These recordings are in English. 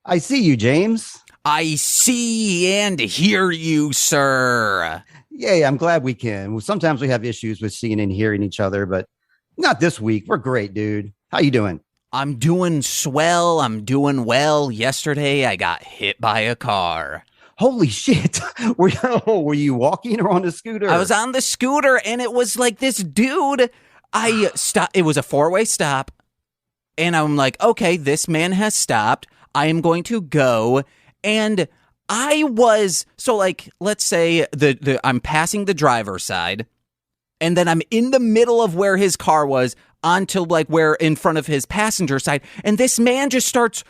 I see you, James. I see and hear you, sir. Yay, I'm glad we can. Well, sometimes we have issues with seeing and hearing each other, but not this week. We're great, dude. How you doing? I'm doing swell. I'm doing well. Yesterday, I got hit by a car. Holy shit. Were you walking or on a scooter? I was on the scooter, and it was like this dude. I stopped. It was a four-way stop, and I'm like, okay, this man has stopped. I am going to go. And I was, so like, let's say I'm passing the driver's side, and then I'm in the middle of where his car was onto like where in front of his passenger side. And this man just starts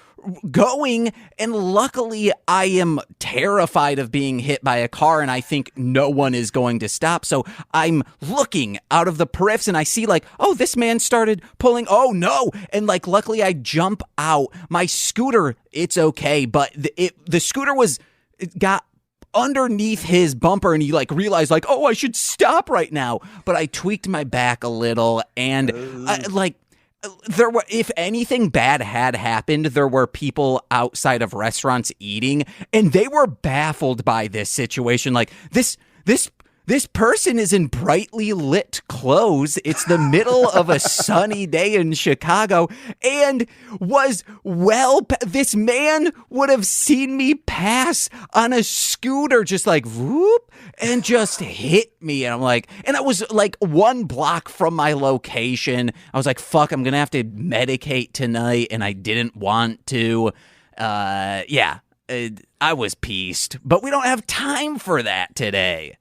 going. And luckily I am terrified of being hit by a car. And I think no one is going to stop. So I'm looking out of the periffs and I see like, oh, this man started pulling. Oh no. And like, luckily I jump out. My scooter, it's okay. But the scooter got underneath his bumper and he like realized like, oh, I should stop right now. But I tweaked my back a little and there were, if anything bad had happened, there were people outside of restaurants eating and they were baffled by this situation. Like this person is in brightly lit clothes. It's the middle of a sunny day in Chicago and this man would have seen me pass on a scooter just like whoop and just hit me. And I'm like, and I was like 1 block from my location. I was like, fuck, I'm going to have to medicate tonight. And I didn't want to. I was pissed, but we don't have time for that today.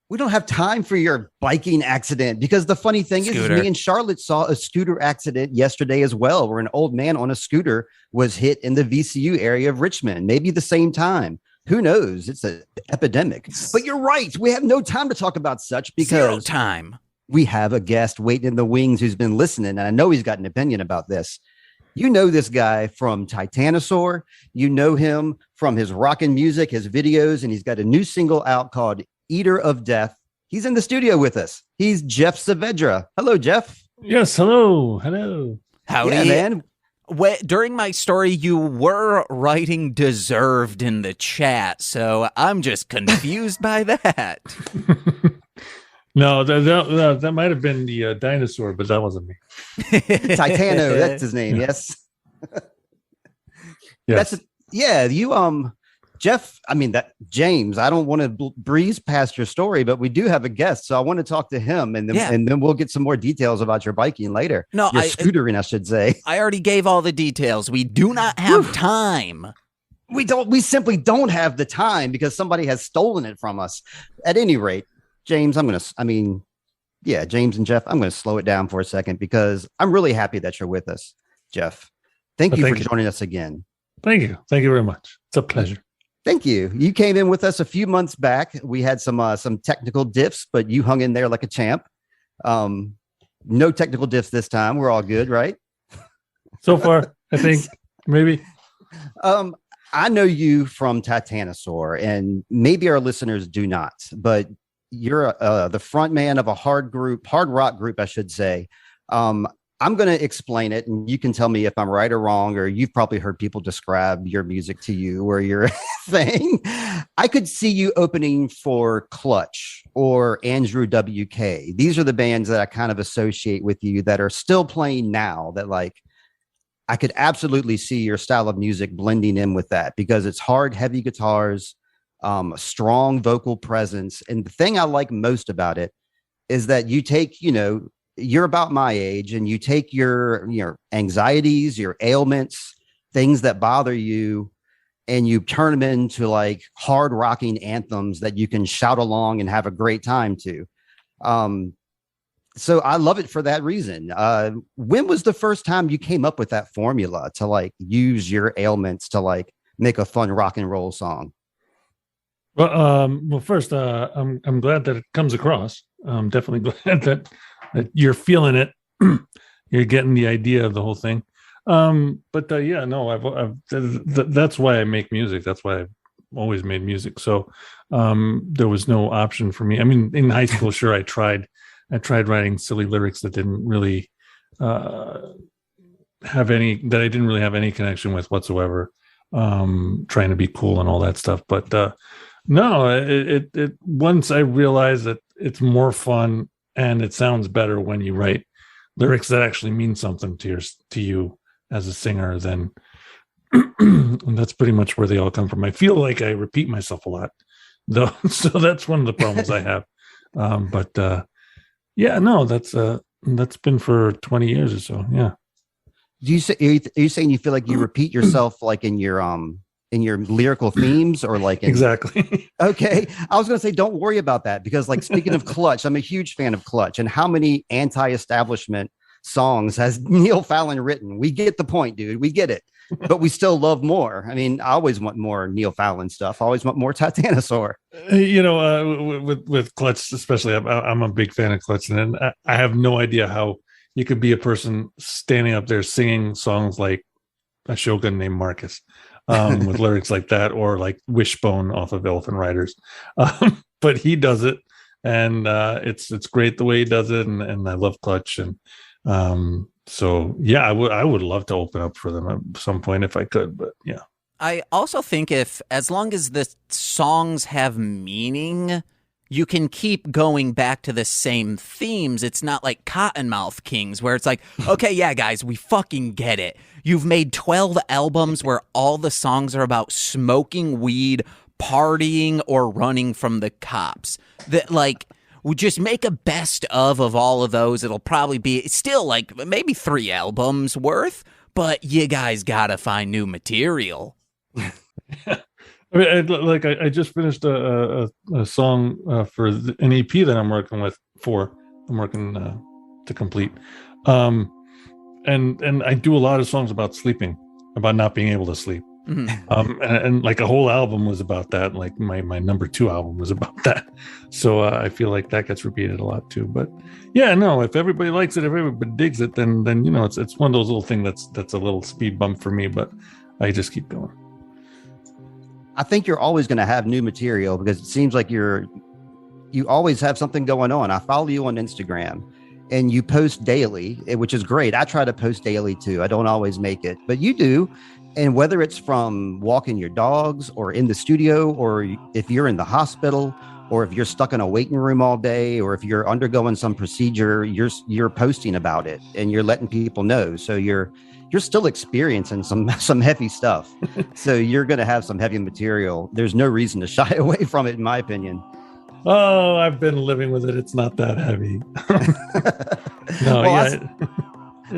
We don't have time for your biking accident because the funny thing is me and Charlotte saw a scooter accident yesterday as well, where an old man on a scooter was hit in the VCU area of Richmond, maybe the same time. Who knows? It's an epidemic. But you're right. We have no time to talk about such because zero time. We have a guest waiting in the wings who's been listening, and I know he's got an opinion about this. You know this guy from Titanosaur. You know him from his rockin' music, his videos, and he's got a new single out called Eater of Death. He's in the studio with us. He's Geoff Saavedra. Hello, Geoff. Yes, hello. Howdy, yeah, man. During my story, you were writing deserved in the chat, so I'm just confused by that. No, that might have been the dinosaur, but that wasn't me. Titano, that's his name. Yes. Yes. Geoff, James, I don't want to breeze past your story, but we do have a guest. So I want to talk to him and then we'll get some more details about your biking later. No, your scootering, I should say. I already gave all the details. We do not have time. We simply don't have the time because somebody has stolen it from us. At any rate, James, James and Geoff, I'm going to slow it down for a second because I'm really happy that you're with us, Geoff. Thank you for joining us again. Thank you. Thank you very much. It's a pleasure. Thank you. You came in with us a few months back. We had some technical diffs, but you hung in there like a champ. No technical diffs this time. We're all good, right? So far, I think maybe. I know you from Titanosaur, and maybe our listeners do not, but you're the front man of a hard rock group, I should say. I'm going to explain it and you can tell me if I'm right or wrong, or you've probably heard people describe your music to you or your thing. I could see you opening for Clutch or Andrew WK. These are the bands that I kind of associate with you that are still playing now that like, I could absolutely see your style of music blending in with that because it's hard, heavy guitars, a strong vocal presence. And the thing I like most about it is that you take, you're about my age and you take your anxieties, your ailments, things that bother you, and you turn them into like hard rocking anthems that you can shout along and have a great time to. So I love it for that reason. When was the first time you came up with that formula to like use your ailments to like make a fun rock and roll song? Well, first, I'm glad that it comes across. I'm definitely glad that you're feeling it. You're getting the idea of the whole thing. That's why I make music. That's why I've always made music. So there was no option for me. I mean, in high school, sure, I tried writing silly lyrics that didn't really I didn't really have any connection with whatsoever. trying to be cool and all that stuff. But no, it once I realized that it's more fun and it sounds better when you write lyrics that actually mean something to you as a singer, then and that's pretty much where they all come from. I feel like I repeat myself a lot, though, so that's one of the problems I have. But yeah, no, that's been for 20 years or so. Yeah. Do you say, are you saying you feel like you repeat yourself like in your lyrical themes, or like exactly? Okay, I was going to say don't worry about that, because like speaking of Clutch, I'm a huge fan of Clutch, and how many anti-establishment songs has Neil Fallon written? We get the point, dude. We get it, but we still love more. I mean, I always want more Neil Fallon stuff. I always want more Titanosaur. With Clutch especially, I'm a big fan of Clutch, and I have no idea how you could be a person standing up there singing songs like A Shogun Named Marcus, with lyrics like that, or like Wishbone off of Elephant Riders. But he does it, and it's great the way he does it, and I love Clutch, and so yeah, I would love to open up for them at some point if I could, but yeah. I also think as long as the songs have meaning, you can keep going back to the same themes. It's not like Cottonmouth Kings, where it's like, okay, yeah, guys, we fucking get it. You've made 12 albums where all the songs are about smoking weed, partying, or running from the cops. That, like, we just make a best of all of those. It'll probably be still like maybe 3 albums worth, but you guys gotta find new material. I mean, I just finished a song for an EP that I'm working to complete, and I do a lot of songs about sleeping, about not being able to sleep. Mm-hmm. And like a whole album was about that. Like my number 2 album was about that. So I feel like that gets repeated a lot too. But yeah, no, if everybody likes it, if everybody digs it, then it's one of those little things that's a little speed bump for me. But I just keep going. I think you're always going to have new material, because it seems like you always have something going on. I follow you on Instagram, and you post daily, which is great. I try to post daily too. I don't always make it, but you do. And whether it's from walking your dogs, or in the studio, or if you're in the hospital, or if you're stuck in a waiting room all day, or if you're undergoing some procedure, you're posting about it and you're letting people know. So you're still experiencing some heavy stuff. So you're going to have some heavy material. There's no reason to shy away from it, in my opinion. Oh, I've been living with it. It's not that heavy. No, well, yeah.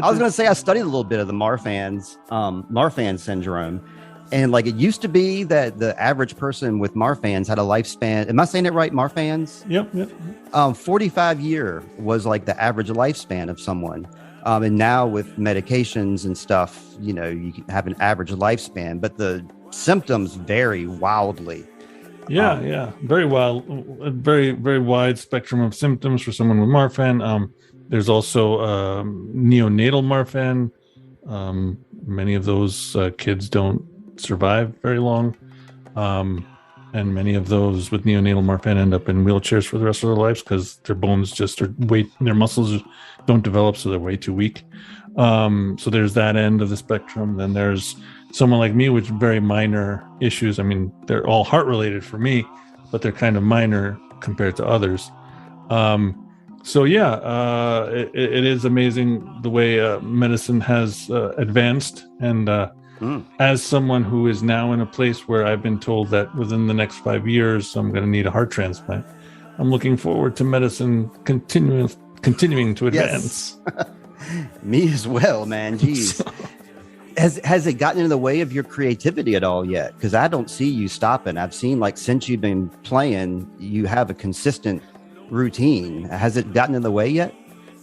I was going to say, I studied a little bit of the Marfan syndrome. And like, it used to be that the average person with Marfan's had a lifespan. Am I saying it right? Marfan's? Yep. 45 year was like the average lifespan of someone. And now with medications and stuff, you can have an average lifespan, but the symptoms vary wildly. Yeah. Very wild, very, very wide spectrum of symptoms for someone with Marfan. There's also neonatal Marfan. Many of those kids don't survive very long. And many of those with neonatal Marfan end up in wheelchairs for the rest of their lives, because their bones just their muscles don't develop, so they're way too weak. So there's that end of the spectrum. Then there's someone like me with very minor issues. I mean, they're all heart related for me, but they're kind of minor compared to others. So yeah, it is amazing the way medicine has advanced. And as someone who is now in a place where I've been told that within the next 5 years I'm going to need a heart transplant, I'm looking forward to medicine continuing to advance. Yes. Me as well, man. Jeez. Has it gotten in the way of your creativity at all yet? Because I don't see you stopping. I've seen, like, since you've been playing, you have a consistent routine. Has it gotten in the way yet?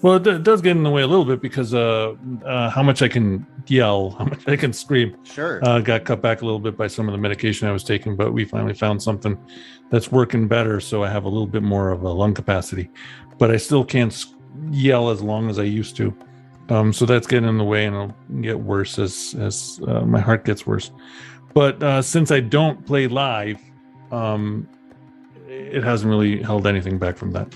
Well, it does get in the way a little bit, because how much I can yell, how much I can scream, sure, got cut back a little bit by some of the medication I was taking, but we finally found something that's working better, so I have a little bit more of a lung capacity, but I still can't yell as long as I used to. So that's getting in the way, and it'll get worse as my heart gets worse. But since I don't play live, it hasn't really held anything back from that.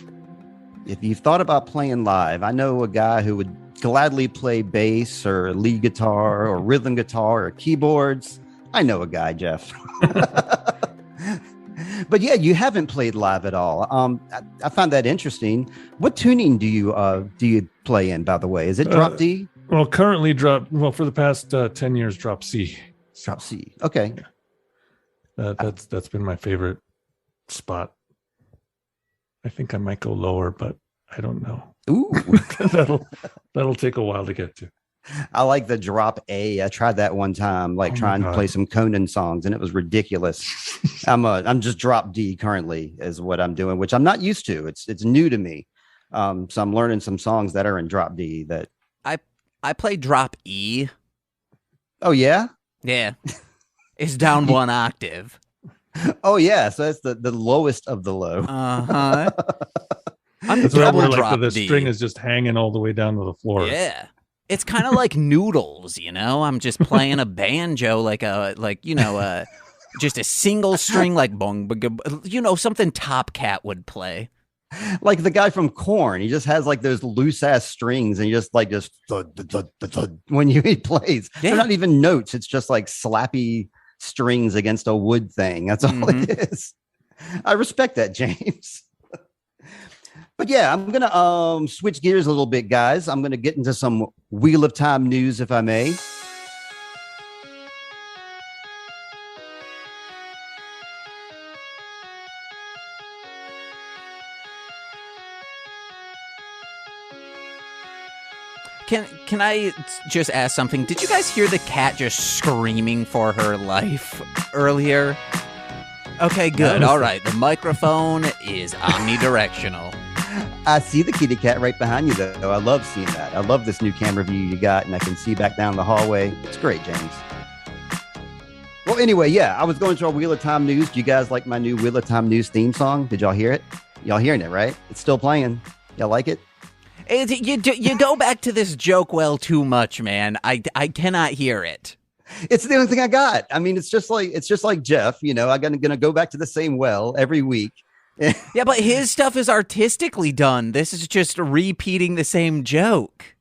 If you've thought about playing live, I know a guy who would gladly play bass or lead guitar or rhythm guitar or keyboards. I know a guy, Jeff. But yeah, you haven't played live at all. I found that interesting. What tuning do you play in, by the way? Is it drop D? Well, currently for the past 10 years, drop C. Drop C. Okay. That's been my favorite spot. I think I might go lower, but I don't know. Ooh. that'll take a while to get to. I like the drop A. I tried that one time, trying to play some Conan songs, and it was ridiculous. I'm just drop D currently is what I'm doing, which I'm not used to. It's new to me. So I'm learning some songs that are in drop D that I play drop E. Oh yeah? Yeah. It's down one octave. Oh yeah, so that's the lowest of the low. Uh-huh. That's where the string is just hanging all the way down to the floor. Yeah. It's kind of like noodles, I'm just playing a banjo just a single string like bong, something Top Cat would play. Like the guy from Korn, he just has like those loose ass strings, and he just when he plays. Yeah. They're not even notes. It's just like slappy strings against a wood thing. That's all it is. I respect that, James. But yeah, I'm gonna switch gears a little bit, guys. I'm gonna get into some Wheel of Time news, if I may. Can I just ask something? Did you guys hear the cat just screaming for her life earlier? Okay, good. All right. The microphone is omnidirectional. I see the kitty cat right behind you, though. I love seeing that. I love this new camera view you got, and I can see back down the hallway. It's great, James. Well, anyway, yeah, I was going to our Wheel of Time news. Do you guys like my new Wheel of Time news theme song? Did y'all hear it? Y'all hearing it, right? It's still playing. Y'all like it? You go back to this joke well too much, man. I cannot hear it. It's the only thing I got. I mean, it's just like Jeff. I'm gonna go back to the same well every week. Yeah, but his stuff is artistically done. This is just repeating the same joke.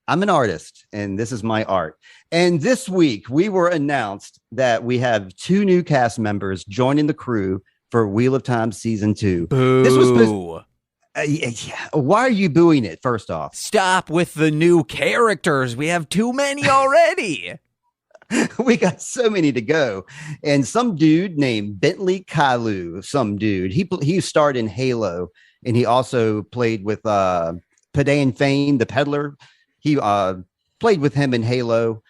I'm an artist, and this is my art. And this week, we were announced that we have 2 new cast members joining the crew for Wheel of Time Season 2. Boo. This was supposed. Why are you booing it, first off? Stop with the new characters. We have too many already. We got so many to go. And some dude named Bentley Kailu, he starred in Halo, and he also played with Padan Fane, the peddler. He played with him in Halo,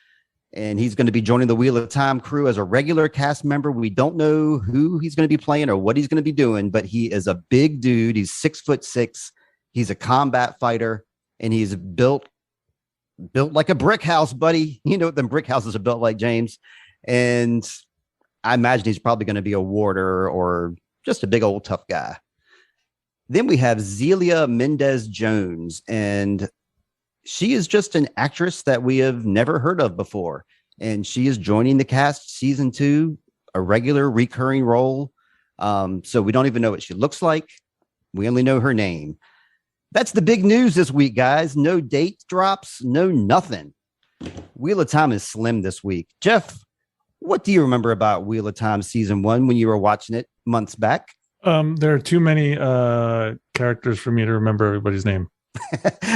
and he's going to be joining the Wheel of Time crew as a regular cast member. We don't know who he's going to be playing or what he's going to be doing, but he is a big dude. He's 6'6". He's a combat fighter, and he's built like a brick house, buddy. You know what them brick houses are built like, James. And I imagine he's probably going to be a warder or just a big old tough guy. Then we have Zelia Mendez-Jones, and she is just an actress that we have never heard of before. And she is joining the cast Season 2, a regular recurring role. So we don't even know what she looks like. We only know her name. That's the big news this week, guys. No date drops, no nothing. Wheel of Time is slim this week. Jeff, what do you remember about Wheel of Time Season 1 when you were watching it months back? There are too many characters for me to remember everybody's name.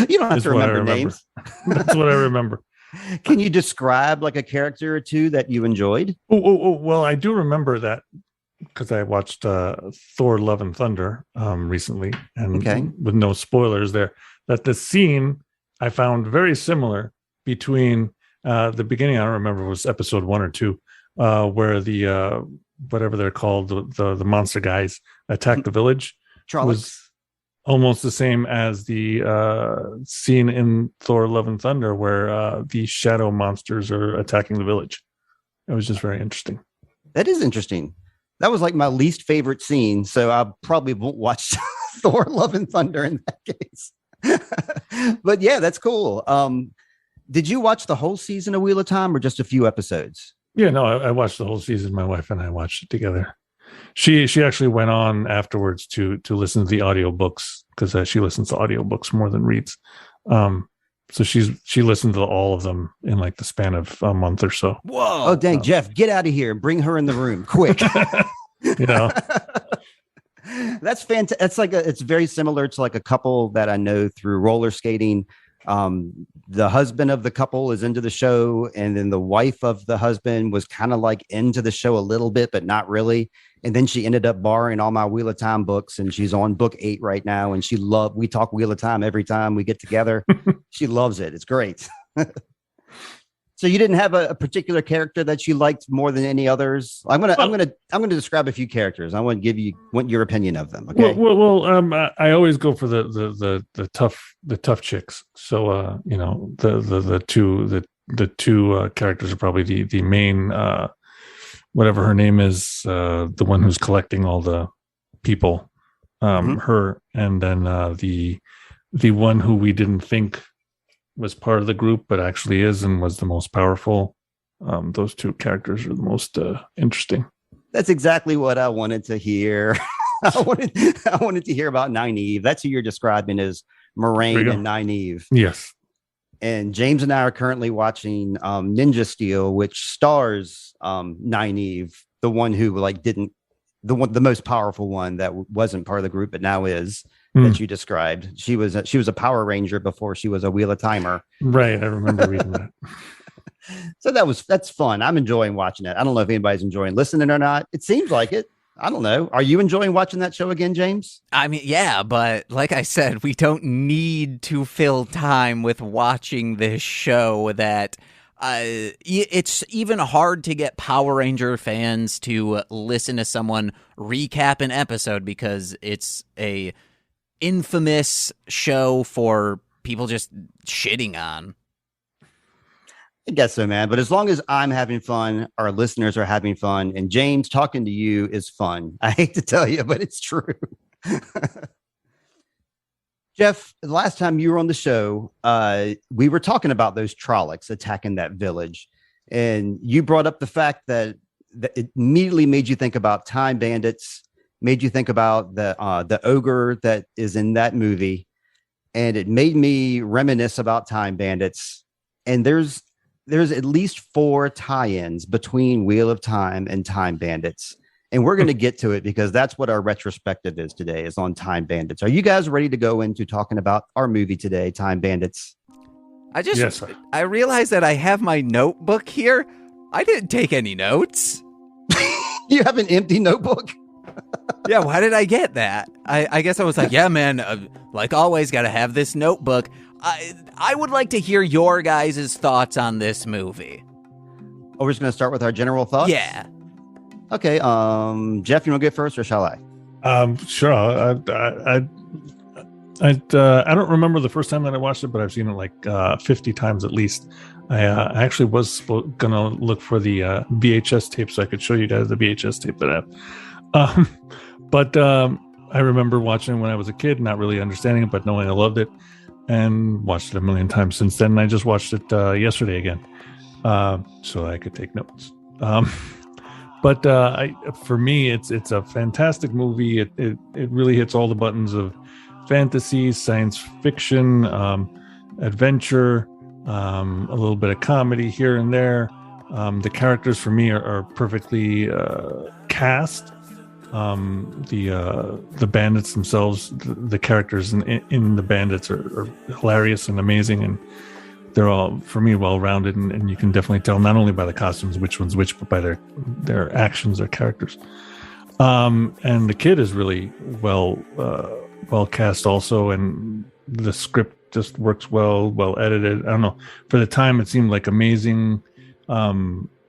You don't have to remember names. That's what I remember. Can you describe like a character or two that you enjoyed? Oh, well, I do remember that because I watched Thor: Love and Thunder recently, and with no spoilers there, that the scene I found very similar between the beginning. I don't remember if it was episode 1 or 2, where the whatever they're called, the monster guys attack the village. Trollocs. Was almost the same as the scene in Thor: Love and Thunder, where the shadow monsters are attacking the village. It was just very interesting. That is interesting. That was like my least favorite scene, so I probably won't watch Thor: Love and Thunder in that case. But yeah, that's cool. Did you watch the whole season of Wheel of Time or just a few episodes? Yeah, no, I watched the whole season. My wife and I watched it together. She actually went on afterwards to listen to the audiobooks because she listens to audiobooks more than reads. So she listened to all of them in like the span of a month or so. Whoa. Oh, dang, Geoff, get out of here and bring her in the room quick. You know, That's fantastic. That's it's very similar to like a couple that I know through roller skating. The husband of the couple is into the show, and then the wife of the husband was kind of like into the show a little bit, but not really. And then she ended up borrowing all my Wheel of Time books, and she's on book 8 right now. And we talk Wheel of Time every time we get together. She loves it. It's great. So you didn't have a particular character that you liked more than any others? I'm gonna describe a few characters. I want your opinion of them. Okay. I always go for the tough chicks. So the two characters are probably the main whatever her name is, the one who's collecting all the people, her, and then the one who we didn't think was part of the group, but actually is and was the most powerful. Those two characters are the most interesting. That's exactly what I wanted to hear. I wanted to hear about Nynaeve. That's who you're describing as Moraine and Nynaeve. Yes. And James and I are currently watching Ninja Steel, which stars Nynaeve, the one who the most powerful one that wasn't part of the group but now is. That you described. She was a Power Ranger before she was a Wheel of Timer. Right. I remember reading that. So that's fun. I'm enjoying watching it. I don't know if anybody's enjoying listening or not. It seems like it. I don't know. Are you enjoying watching that show again, James? I mean, yeah, but like I said, we don't need to fill time with watching this show that it's even hard to get Power Ranger fans to listen to someone recap an episode because it's a infamous show for people just shitting on. I guess so, man. But as long as I'm having fun, our listeners are having fun, and James, talking to you is fun. I hate to tell you, but it's true. Geoff, the last time you were on the show, we were talking about those Trollocs attacking that village, and you brought up the fact that it immediately made you think about Time Bandits, made you think about the ogre that is in that movie, and it made me reminisce about Time Bandits. And there's at least 4 tie-ins between Wheel of Time and Time Bandits, and we're going to get to it because that's what our retrospective is today, is on Time Bandits. Are you guys ready to go into talking about our movie today, Time Bandits? I realized that I have my notebook here. I didn't take any notes. You have an empty notebook? Yeah, why did I get that? I guess I was like, yeah, man, like always, got to have this notebook. I would like to hear your guys' thoughts on this movie. Oh, we're just going to start with our general thoughts? Yeah. Okay, Geoff, you want to go first, or shall I? Sure. I don't remember the first time that I watched it, but I've seen it like 50 times at least. I actually was going to look for the VHS tape so I could show you guys the VHS tape that I have. But I remember watching it when I was a kid, not really understanding it, but knowing I loved it, and watched it a million times since then. And I just watched it yesterday again, so I could take notes. But for me, it's a fantastic movie. It really hits all the buttons of fantasy, science fiction, adventure, a little bit of comedy here and there. The characters for me are perfectly cast. The bandits themselves, the characters in the bandits are hilarious and amazing, and they're all, for me, well-rounded, and you can definitely tell not only by the costumes which one's which, but by their actions, their characters. And the kid is really well cast also, and the script just works well edited. I don't know, for the time it seemed like amazing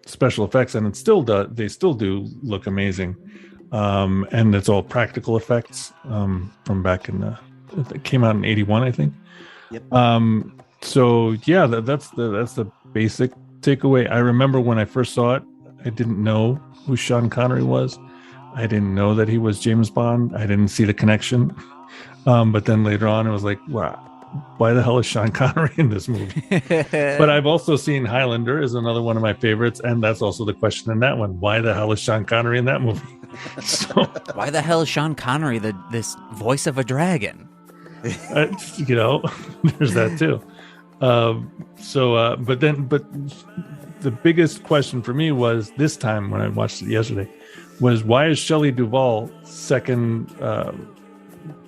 special effects, and they still do look amazing. And it's all practical effects from back it came out in 81, I think. Yep. So yeah, that's the basic takeaway. I remember when I first saw it, I didn't know who Sean Connery was. I didn't know that he was James Bond. I didn't see the connection. But then later on, it was like, wow, why the hell is Sean Connery in this movie? But I've also seen Highlander is another one of my favorites, and that's also the question in that one. Why the hell is Sean Connery in that movie? So, why the hell is Sean Connery this voice of a dragon? There's that too. But the biggest question for me was this time when I watched it yesterday was why is Shelley Duvall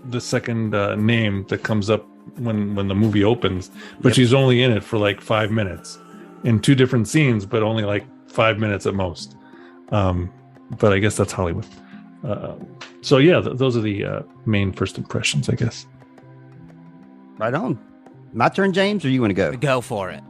the second name that comes up when the movie opens, but she's only in it for like 5 minutes in two different scenes, but only like 5 minutes at most. But I guess that's Hollywood. So yeah, those are the main first impressions, I guess. Right on. My turn, James, or you want to go? Go for it.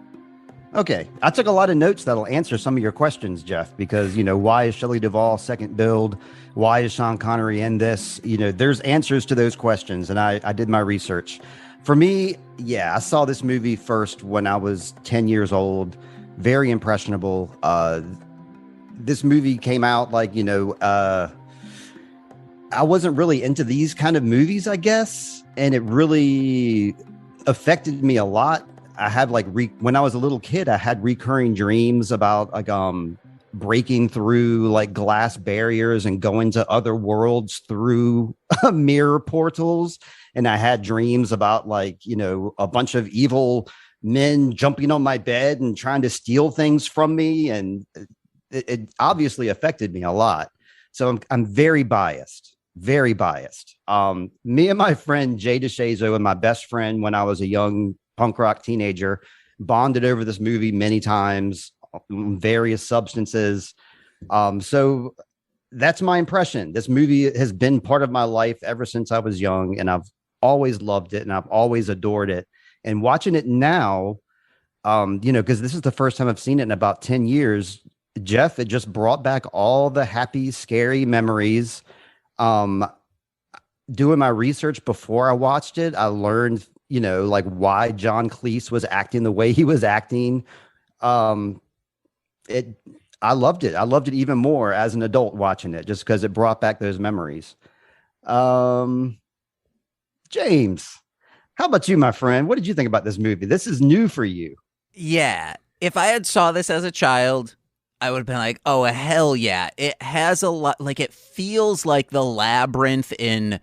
Okay. I took a lot of notes that'll answer some of your questions, Geoff, because, why is Shelley Duvall second build? Why is Sean Connery in this? There's answers to those questions, and I did my research. For me, I saw this movie first when I was 10 years old, very impressionable. This movie came out I wasn't really into these kind of movies, I guess, and it really affected me a lot. I had when I was a little kid, I had recurring dreams about breaking through glass barriers and going to other worlds through mirror portals. And I had dreams about a bunch of evil men jumping on my bed and trying to steal things from me. And it obviously affected me a lot. So I'm very biased. Very biased. Me and my friend Jay DeShazo and my best friend when I was a young punk rock teenager bonded over this movie many times, various substances. So that's my impression. This movie has been part of my life ever since I was young, and I've always loved it and I've always adored it. And watching it now, because this is the first time I've seen it in about 10 years, Geoff, it just brought back all the happy, scary memories. Doing my research before I watched it, I learned, why John Cleese was acting the way he was acting. I loved it. I loved it even more as an adult watching it, just because it brought back those memories. James, how about you, my friend? What did you think about this movie? This is new for you. Yeah. If I had saw this as a child, I would have been like, oh, hell yeah. It has a lot, it feels like the Labyrinth in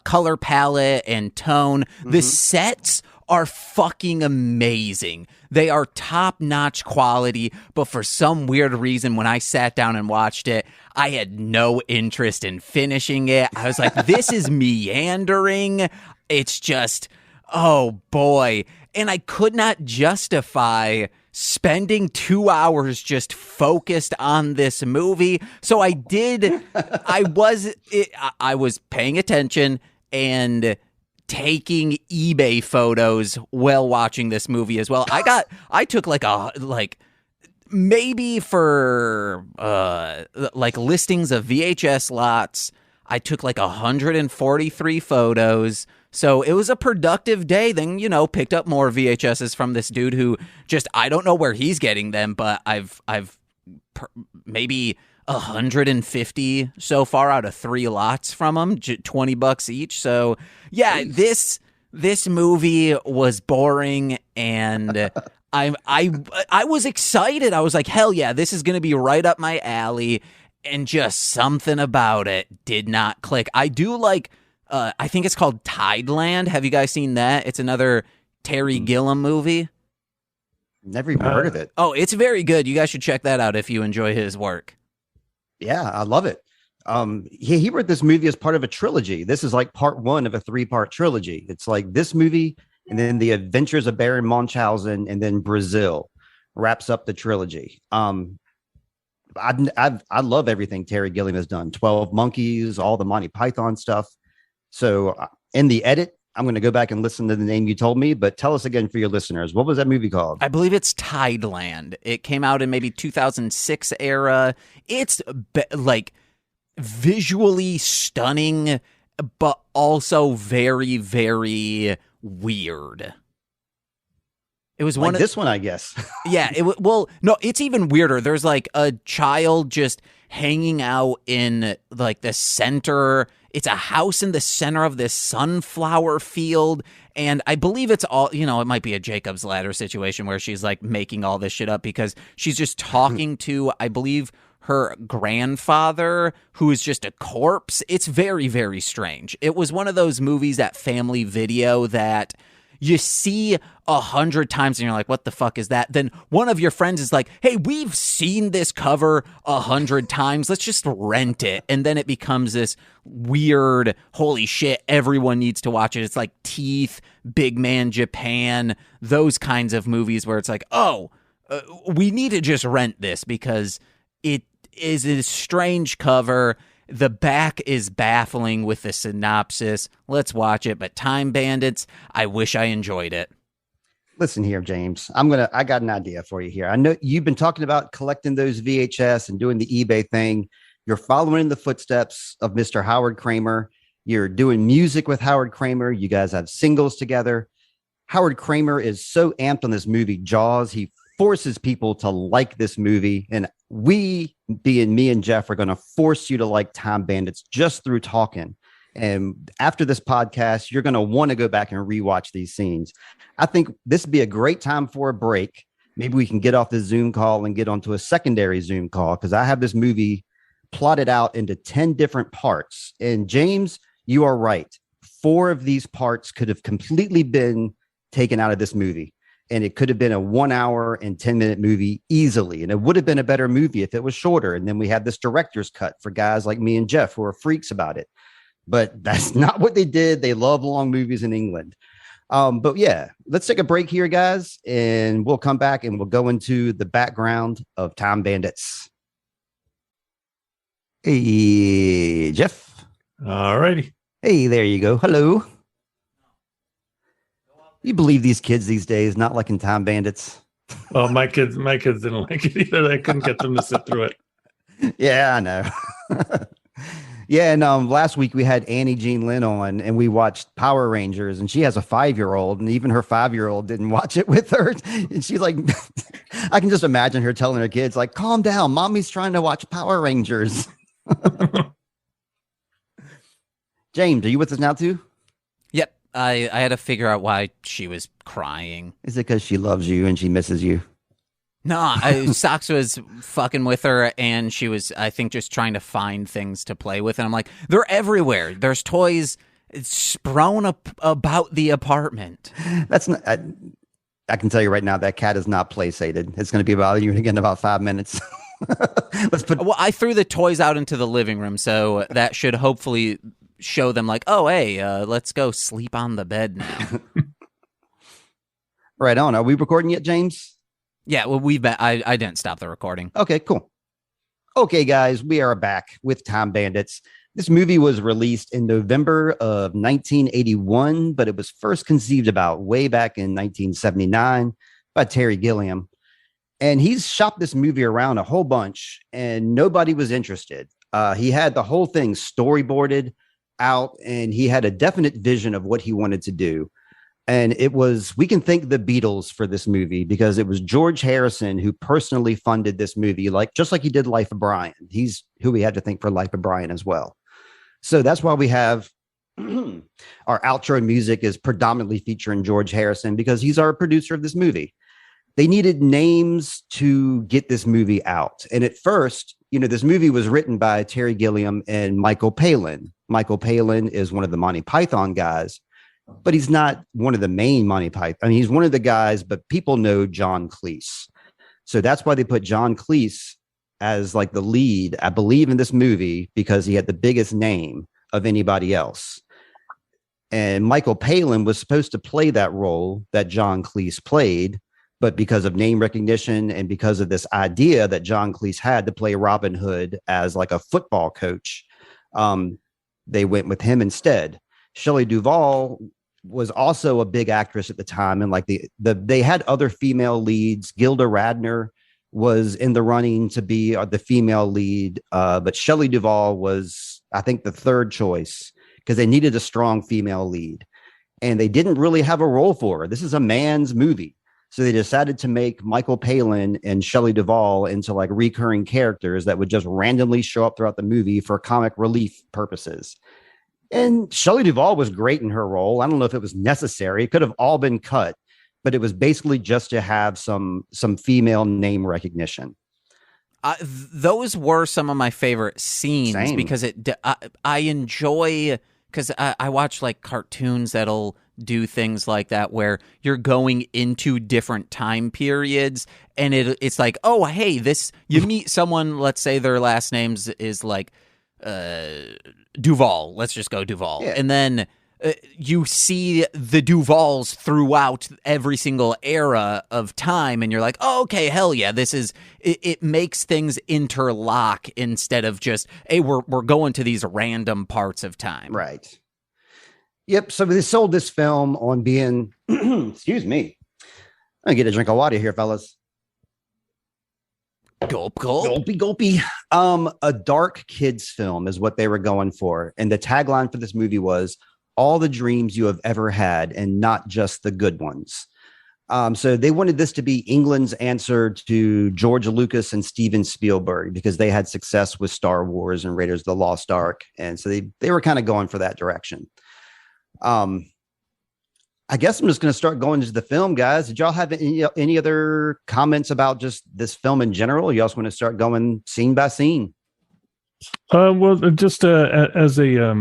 color palette and tone. Mm-hmm. The sets are fucking amazing. They are top-notch quality, but for some weird reason, when I sat down and watched it, I had no interest in finishing it. I was like, this is meandering. It's just, oh boy. And I could not justify spending 2 hours just focused on this movie. So I did, I was paying attention and taking eBay photos while watching this movie as well. I took maybe for listings of VHS lots, I took 143 photos. So it was a productive day. Then, picked up more VHSs from this dude who I don't know where he's getting them, but I've maybe 150 so far out of 3 lots from him, $20 each. So yeah, this movie was boring, and I was excited. I was like, hell yeah, this is going to be right up my alley. And just something about it did not click. I do I think it's called Tideland. Have you guys seen that? It's another Terry Gilliam movie. Never even heard of it. Oh, it's very good. You guys should check that out if you enjoy his work. Yeah, I love it. He wrote this movie as part of a trilogy. This is part 1 of a 3-part trilogy. It's this movie, and then The Adventures of Baron Munchausen, and then Brazil wraps up the trilogy. I love everything Terry Gilliam has done. 12 Monkeys, all the Monty Python stuff. So in the edit, I'm going to go back and listen to the name you told me, but tell us again for your listeners. What was that movie called? I believe it's Tideland. It came out in maybe 2006 era. It's visually stunning, but also very, very weird. It was one of this one, I guess. Yeah. No, it's even weirder. There's a child just hanging out in the center. It's a house in the center of this sunflower field. And I believe it's all, it might be a Jacob's Ladder situation where she's making all this shit up because she's just talking to, I believe, her grandfather, who is just a corpse. It's very, very strange. It was one of those movies at Family Video that, you see 100 times and you're like, what the fuck is that? Then one of your friends is like, hey, we've seen this cover 100 times. Let's just rent it. And then it becomes this weird, holy shit, everyone needs to watch it. It's like Teeth, Big Man Japan, those kinds of movies where it's like, we need to just rent this because it is a strange cover. The back is baffling with the synopsis. Let's watch it. But Time Bandits, I wish I enjoyed it. Listen here, James. I got an idea for you here. I know you've been talking about collecting those VHS and doing the eBay thing. You're following in the footsteps of Mr. Howard Kramer. You're doing music with Howard Kramer. You guys have singles together. Howard Kramer is so amped on this movie, Jaws. He forces people to like this movie. And we, being me and Geoff, are going to force you to like Time Bandits just through talking. And after this podcast, you're going to want to go back and rewatch these scenes. I think this would be a great time for a break. Maybe we can get off the Zoom call and get onto a secondary Zoom call, because I have this movie plotted out into 10 different parts. And James, you are right. 4 of these parts could have completely been taken out of this movie. And it could have been a 1 hour and 10-minute movie easily. And it would have been a better movie if it was shorter. And then we have this director's cut for guys like me and Geoff who are freaks about it. But that's not what they did. They love long movies in England. But yeah, let's take a break here, guys. And we'll come back and we'll go into the background of Time Bandits. Hey, Geoff. All righty. Hey, there you go. Hello. You believe these kids these days not liking Time Bandits? Oh, my kids didn't like it either. I couldn't get them to sit through it. Yeah, I know. Yeah, and last week we had Annie Jean Lynn on, and we watched Power Rangers, and she has a 5-year-old, and even her 5-year-old didn't watch it with her. And she's like, I can just imagine her telling her kids, like, calm down, mommy's trying to watch Power Rangers. James, are you with us now too? Yep. I had to figure out why she was crying. Is it because she loves you and she misses you? No, Sox was fucking with her, and she was, I think, just trying to find things to play with. And I'm like, they're everywhere. There's toys strewn up about the apartment. That's not. I can tell you right now that cat is not play sated. It's going to be bothering you again in about 5 minutes. Well, I threw the toys out into the living room, so that should hopefully show them like, oh, hey, let's go sleep on the bed now. Right on. Are we recording yet, James? Yeah, well, we've been. I didn't stop the recording. Okay, cool. Okay, guys, we are back with Time Bandits. This movie was released in November of 1981, but it was first conceived about way back in 1979 by Terry Gilliam. And he's shopped this movie around a whole bunch, and nobody was interested. He had the whole thing storyboarded out, and he had a definite vision of what he wanted to do. And it was, we can thank the Beatles for this movie, because it was George Harrison who personally funded this movie, just like he did Life of Brian. He's who we had to thank for Life of Brian as well. So that's why we have our outro music is predominantly featuring George Harrison, because he's our producer of this movie. They needed names to get this movie out. And at first, this movie was written by Terry Gilliam and Michael Palin. Michael Palin is one of the Monty Python guys, but he's not one of the main Monty Python. I mean, he's one of the guys, but people know John Cleese. So that's why they put John Cleese as like the lead, I believe, in this movie, because he had the biggest name of anybody else. And Michael Palin was supposed to play that role that John Cleese played, but because of name recognition and because of this idea that John Cleese had to play Robin Hood as like a football coach, they went with him instead. Shelley Duvall was also a big actress at the time, and like they had other female leads. Gilda Radner was in the running to be the female lead, but Shelley Duvall was, I think, the third choice, because they needed a strong female lead, and they didn't really have a role for her. This is a man's movie, so they decided to make Michael Palin and Shelley Duvall into like recurring characters that would just randomly show up throughout the movie for comic relief purposes. And Shelley Duvall was great in her role. I don't know if it was necessary. It could have all been cut, but it was basically just to have some female name recognition. Those were some of my favorite scenes. Same. Because I enjoy because I watch like cartoons that'll do things like that where you're going into different time periods, and it's like, oh, hey, this, you meet someone, let's say their last name's is like Duval. Let's just go Duval. Yeah. And then you see the Duvals throughout every single era of time, and you're like, oh, okay, hell yeah, this is, it makes things interlock instead of just, hey, we're going to these random parts of time. Right. Yep. So they sold this film on being, excuse me, I'm gonna get a drink of water here, fellas. Gulp, gulp. Gulpy. A dark kids film is what they were going for. And the tagline for this movie was all the dreams you have ever had and not just the good ones. So they wanted this to be England's answer to George Lucas and Steven Spielberg, because they had success with Star Wars and Raiders of the Lost Ark. And so they were kind of going for that direction. I guess I'm just going to start going into the film, guys. Did y'all have any other comments about just this film in general? You also want to start going scene by scene? Well, just as a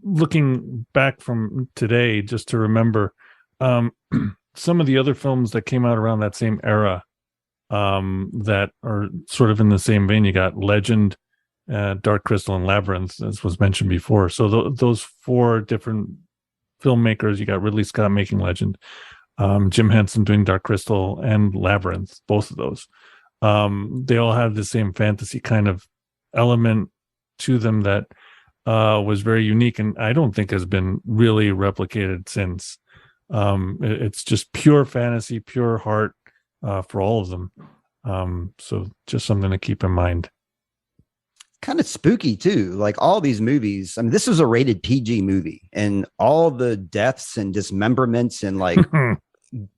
looking back from today, just to remember some of the other films that came out around that same era that are sort of in the same vein. You got Legend, Dark Crystal, and Labyrinth, as was mentioned before. So those four different filmmakers, you got Ridley Scott making Legend, Jim Henson doing Dark Crystal, and Labyrinth, both of those. They all have the same fantasy kind of element to them that was very unique, and I don't think has been really replicated since. It's just pure fantasy, pure heart for all of them. So just something to keep in mind. Kind of spooky too. Like all these movies. I mean, this was a rated PG movie, and all the deaths and dismemberments and like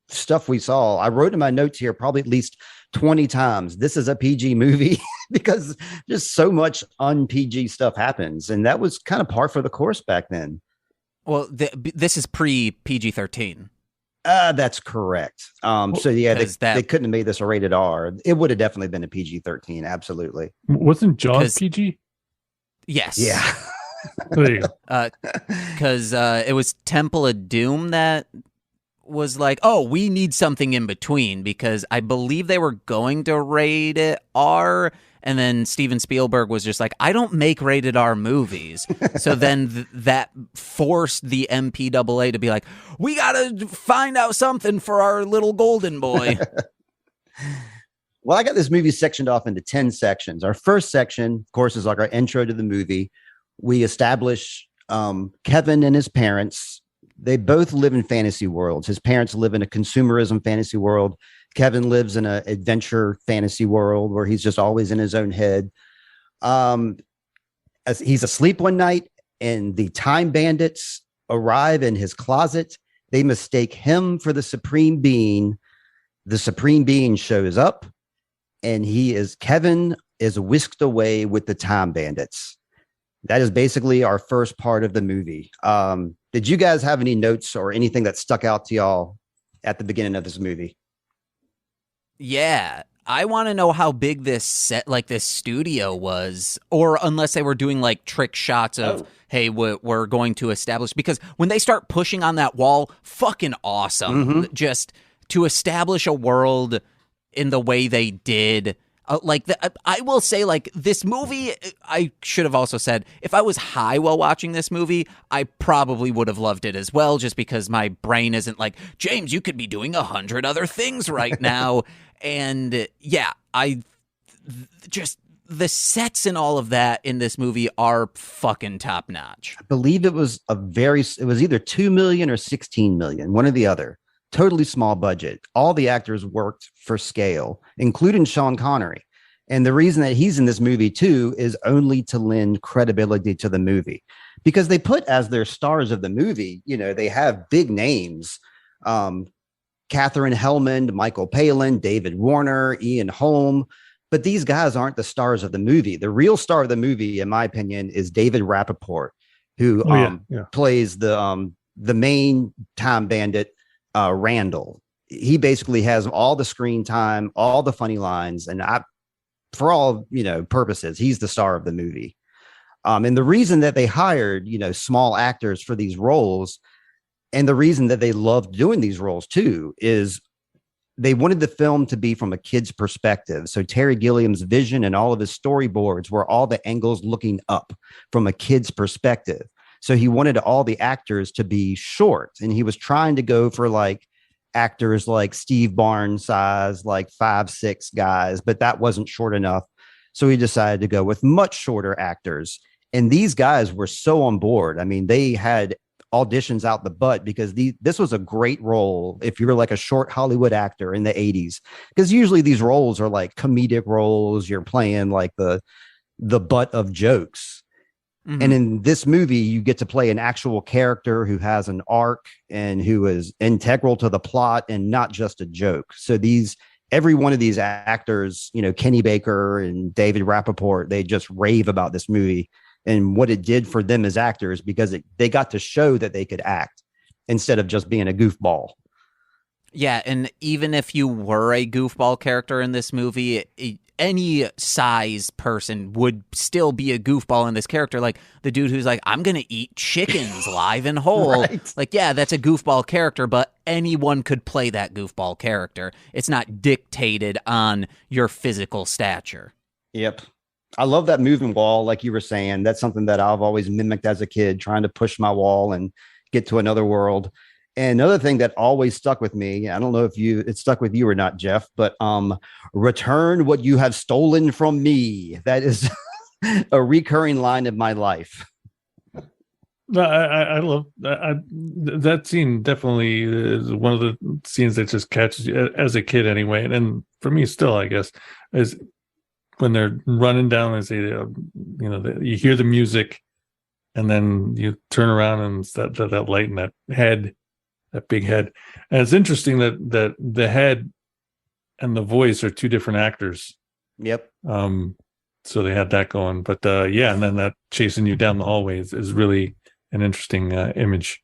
stuff we saw. I wrote in my notes here probably at least 20 times. This is a PG movie because just so much un-PG stuff happens, and that was kind of par for the course back then. Well, this is pre PG-13. That's correct. So yeah, they couldn't have made this a rated R. It would have definitely been a PG-13. Absolutely. Wasn't Jaws PG? Yes. Yeah. There you go. Because it was Temple of Doom that was like, oh, we need something in between, because I believe they were going to rate it R, and then Steven Spielberg was just like, I don't make rated R movies. So then that forced the MPAA to be like, we got to find out something for our little golden boy. Well, I got this movie sectioned off into 10 sections. Our first section, of course, is like our intro to the movie. We establish Kevin and his parents. They both live in fantasy worlds. His parents live in a consumerism fantasy world. Kevin lives in an adventure fantasy world where he's just always in his own head. As he's asleep one night, and the Time Bandits arrive in his closet. They mistake him for the Supreme Being. The Supreme Being shows up, and Kevin is whisked away with the Time Bandits. That is basically our first part of the movie. Did you guys have any notes or anything that stuck out to y'all at the beginning of this movie? Yeah, I want to know how big this set, like this studio was, or unless they were doing like trick shots of, hey, we're going to establish, because when they start pushing on that wall, fucking awesome. Mm-hmm. Just to establish a world in the way they did. I will say, like, this movie, I should have also said, if I was high while watching this movie, I probably would have loved it as well, just because my brain isn't like, James, you could be doing 100 other things right now. And yeah, just the sets and all of that in this movie are fucking top notch. I believe it was it was either 2 million or 16 million, one or the other. Totally small budget. All the actors worked for scale, including Sean Connery. And the reason that he's in this movie too is only to lend credibility to the movie, because they put as their stars of the movie, they have big names. Katherine Hellman, Michael Palin, David Warner, Ian Holm. But these guys aren't the stars of the movie. The real star of the movie, in my opinion, is David Rappaport, who plays the main Time Bandit, Randall. He basically has all the screen time, all the funny lines, and for all purposes, he's the star of the movie. And the reason that they hired, small actors for these roles, and the reason that they loved doing these roles too, is they wanted the film to be from a kid's perspective. So Terry Gilliam's vision and all of his storyboards were all the angles looking up from a kid's perspective. So he wanted all the actors to be short, and he was trying to go for like actors like Steve Barnes size, like 5'6" guys, but that wasn't short enough. So he decided to go with much shorter actors. And these guys were so on board. I mean, they had auditions out the butt because this was a great role if you're like a short Hollywood actor in the 80s, because usually these roles are like comedic roles. You're playing like the butt of jokes. Mm-hmm. And in this movie, you get to play an actual character who has an arc and who is integral to the plot and not just a joke. So every one of these actors, Kenny Baker and David Rappaport, they just rave about this movie and what it did for them as actors, because they got to show that they could act instead of just being a goofball. Yeah, and even if you were a goofball character in this movie, any size person would still be a goofball in this character. Like the dude who's like, I'm going to eat chickens live and whole. Right. Like, yeah, that's a goofball character, but anyone could play that goofball character. It's not dictated on your physical stature. Yep. I love that moving wall. Like you were saying, that's something that I've always mimicked as a kid, trying to push my wall and get to another world. And another thing that always stuck with me, I don't know if it stuck with you or not, Geoff, but return what you have stolen from me. That is a recurring line of my life. No, I love that. That scene definitely is one of the scenes that just catches you as a kid anyway. And for me still, I guess, is when they're running down and say, you hear the music and then you turn around and it's that light and that head. That big head. And it's interesting that the head and the voice are two different actors. Yep. So they had that going. But and then that chasing you down the hallway is really an interesting image.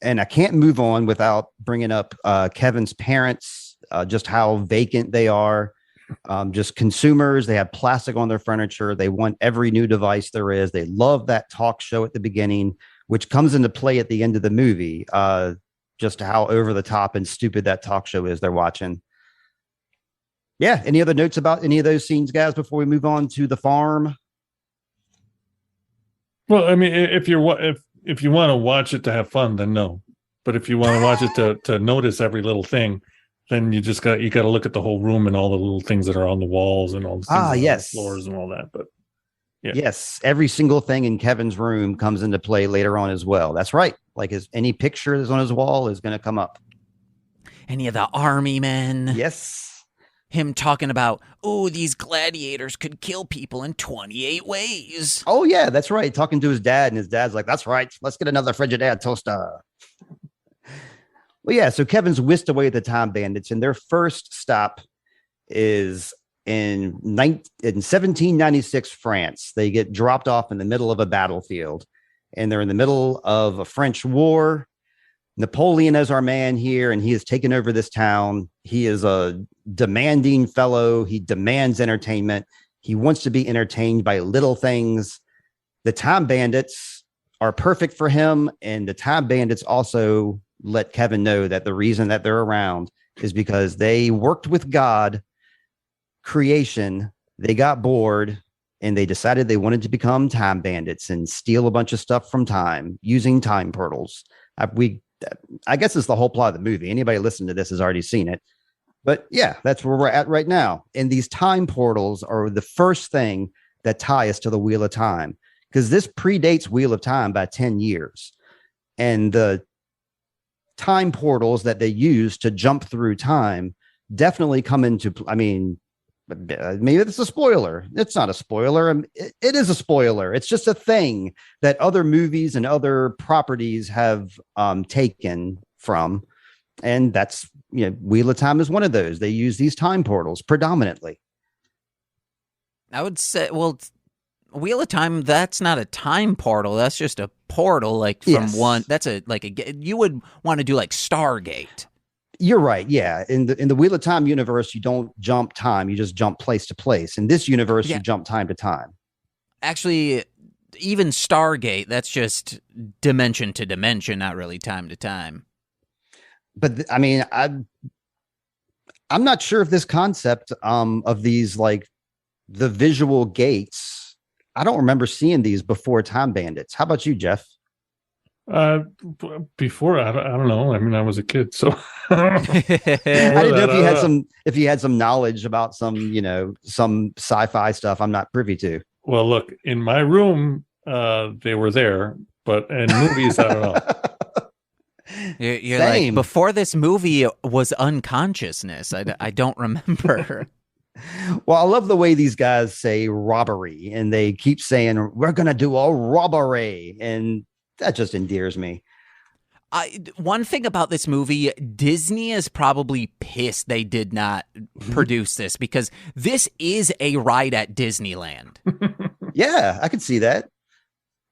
And I can't move on without bringing up Kevin's parents, just how vacant they are. Just consumers. They have plastic on their furniture. They want every new device there is. They love that talk show at the beginning, which comes into play at the end of the movie. Just how over the top and stupid that talk show is they're watching. Yeah. Any other notes about any of those scenes, guys, before we move on to the farm? Well, I mean, if you want to watch it to have fun, then no. But if you want to watch it to notice every little thing, then you got to look at the whole room and all the little things that are on the walls and all the things on the floors and all that. But yeah. Yes, every single thing in Kevin's room comes into play later on as well. That's right. Like any picture that's on his wall is going to come up. Any of the army men. Yes. Him talking about, these gladiators could kill people in 28 ways. Oh, yeah, that's right. Talking to his dad, and his dad's like, that's right. Let's get another Frigidaire toaster. Well, yeah, so Kevin's whisked away the Time Bandits, and their first stop is in 1796 France. They get dropped off in the middle of a battlefield, and they're in the middle of a French war. Napoleon is our man here, and he has taken over this town. He is a demanding fellow. He demands entertainment. He wants to be entertained by little things. The Time Bandits are perfect for him, and the Time Bandits also let Kevin know that the reason that they're around is because they worked with God creation. They got bored and they decided they wanted to become Time Bandits and steal a bunch of stuff from time using time portals. I guess it's the whole plot of the movie. Anybody listening to this has already seen it, but yeah, that's where we're at right now. And these time portals are the first thing that tie us to the Wheel of Time, because this predates Wheel of Time by 10 years. And the time portals that they use to jump through time definitely come into, maybe it's a spoiler. It's not a spoiler. It is a spoiler. It's just a thing that other movies and other properties have taken from. And that's, Wheel of Time is one of those. They use these time portals predominantly. I would say, Wheel of Time, that's not a time portal. That's just a portal, from one. That's you would want to do like Stargate. You're right. Yeah. In the Wheel of Time universe, you don't jump time. You just jump place to place. In this universe, you jump time to time. Actually, even Stargate, that's just dimension to dimension, not really time to time. But I mean, I'm not sure if this concept of these like the visual gates. I don't remember seeing these before Time Bandits. How about you, Jeff? Before I don't know. I mean, I was a kid, so I didn't know if you had some knowledge about some sci-fi stuff I'm not privy to. Well, look, in my room, they were there, but in movies, I don't know. You're like, before this movie was unconsciousness. I don't remember. Well, I love the way these guys say robbery, and they keep saying, we're going to do a robbery. And that just endears me. One thing about this movie, Disney is probably pissed they did not produce this, because this is a ride at Disneyland. Yeah, I could see that.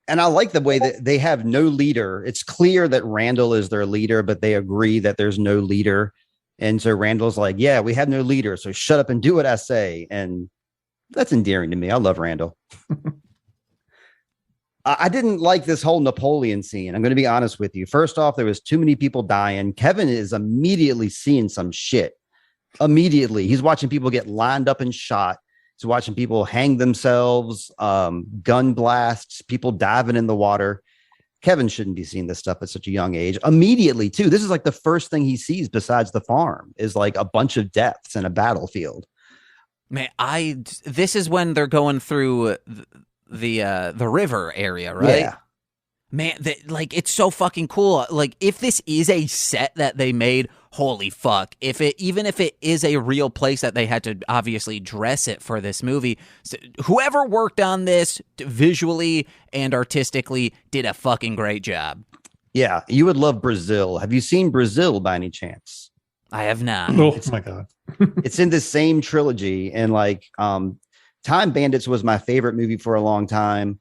And I like the way that they have no leader. It's clear that Randall is their leader, but they agree that there's no leader. And so Randall's like, yeah, we have no leader, so shut up and do what I say. And that's endearing to me. I love Randall. I didn't like this whole Napoleon scene. I'm going to be honest with you. First off, there was too many people dying. Kevin is immediately seeing some shit. Immediately. He's watching people get lined up and shot. He's watching people hang themselves, gun blasts, people diving in the water. Kevin shouldn't be seeing this stuff at such a young age. Immediately, too. This is like the first thing he sees besides the farm is like a bunch of deaths in a battlefield. Man, this is when they're going through the river area, right? Yeah. Man, it's so fucking cool. Like, if this is a set that they made, holy fuck. Even if it is a real place that they had to obviously dress it for this movie, so whoever worked on this visually and artistically did a fucking great job. Yeah, you would love Brazil. Have you seen Brazil by any chance? I have not. Oh my God. It's in the same trilogy, and Time Bandits was my favorite movie for a long time.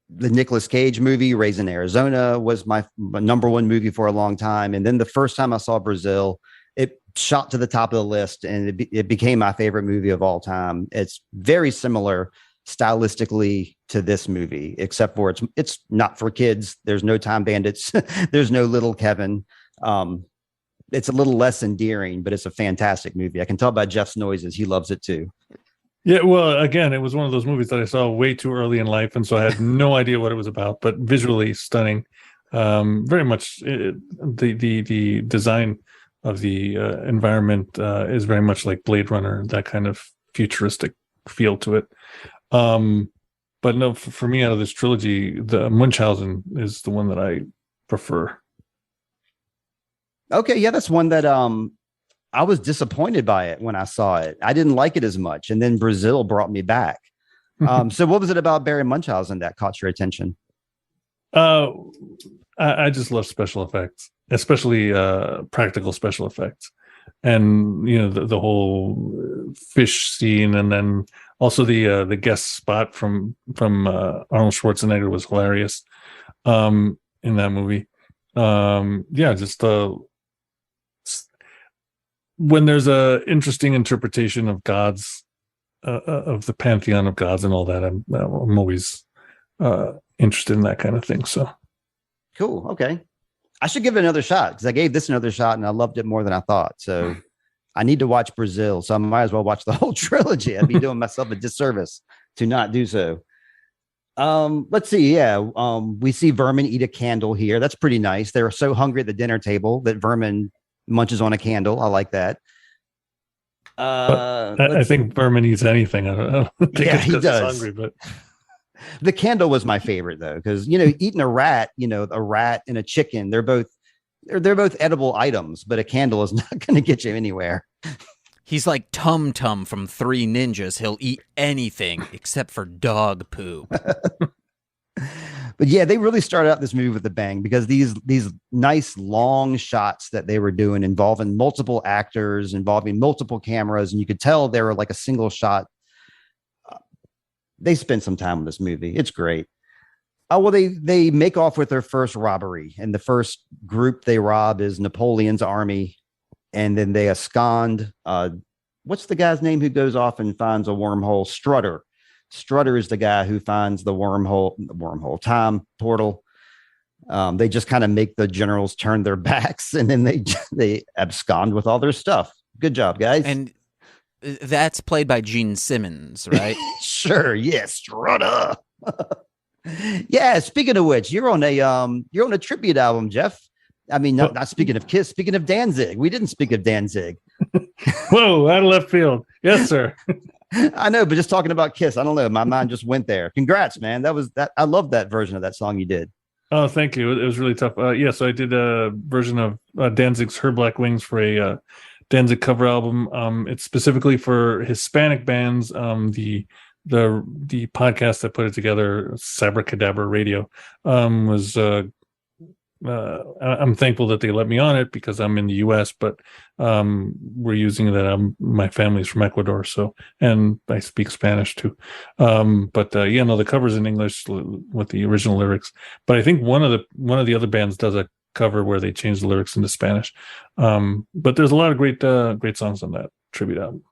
The Nicolas Cage movie, Raising Arizona, was my number one movie for a long time. And then the first time I saw Brazil, it shot to the top of the list, and it became my favorite movie of all time. It's very similar stylistically to this movie, except for it's not for kids. There's no Time Bandits. There's no little Kevin. It's a little less endearing, but it's a fantastic movie. I can tell by Jeff's noises. He loves it too. Yeah, well, again, it was one of those movies that I saw way too early in life, and so I had no idea what it was about, but visually stunning. Very much the design of the environment is very much like Blade Runner, that kind of futuristic feel to it. But no, for me, out of this trilogy, the Munchausen is the one that I prefer. Okay, yeah, that's one that I was disappointed by it when I saw it. I didn't like it as much. And then Brazil brought me back. So what was it about Barry Munchausen that caught your attention? I just love special effects, especially practical special effects. And, the whole fish scene. And then also the guest spot from Arnold Schwarzenegger was hilarious in that movie. Just when there's a interesting interpretation of gods, of the pantheon of gods and all that, I'm always interested in that kind of thing. So cool. Okay, I should give it another shot, because I gave this another shot and I loved it more than I thought. So I need to watch Brazil. So I might as well watch the whole trilogy. I'd be doing myself a disservice to not do so. Let's see. Yeah. We see Vermin eat a candle here. That's pretty nice. They're so hungry at the dinner table that Vermin munches on a candle. I like that. I think Vermin eats anything. I don't think yeah, he does. Hungry, but the candle was my favorite though, because eating a rat, a rat and a chicken, they're both edible items, but a candle is not going to get you anywhere. He's like Tum Tum from Three Ninjas. He'll eat anything except for dog poop. But yeah, they really started out this movie with a bang, because these nice long shots that they were doing involving multiple actors, involving multiple cameras, and you could tell they were like a single shot. They spent some time with this movie. It's great. Oh, well, they make off with their first robbery, and the first group they rob is Napoleon's army, and then they abscond. What's the guy's name who goes off and finds a wormhole? Strutter. Strutter is the guy who finds the wormhole time portal. They just kind of make the generals turn their backs, and then they abscond with all their stuff. Good job, guys. And that's played by Gene Simmons, right? Sure, yes, Strutter. Yeah. Speaking of which, you're on a tribute album, Geoff. I mean, not speaking of Kiss. Speaking of Danzig, we didn't speak of Danzig. Whoa, out of left field. Yes, sir. I know, but just talking about Kiss, I don't know. My mind just went there. Congrats, man. I love that version of that song you did. Oh, thank you. It was really tough. So I did a version of Danzig's "Her Black Wings" for a Danzig cover album. It's specifically for Hispanic bands. The podcast that put it together, Sabracadabra Radio, was. I'm thankful that they let me on it because I'm in the U.S., but we're using that. My family's from Ecuador, and I speak Spanish too. The cover's in English with the original lyrics. But I think one of the other bands does a cover where they change the lyrics into Spanish. But there's a lot of great songs on that tribute album.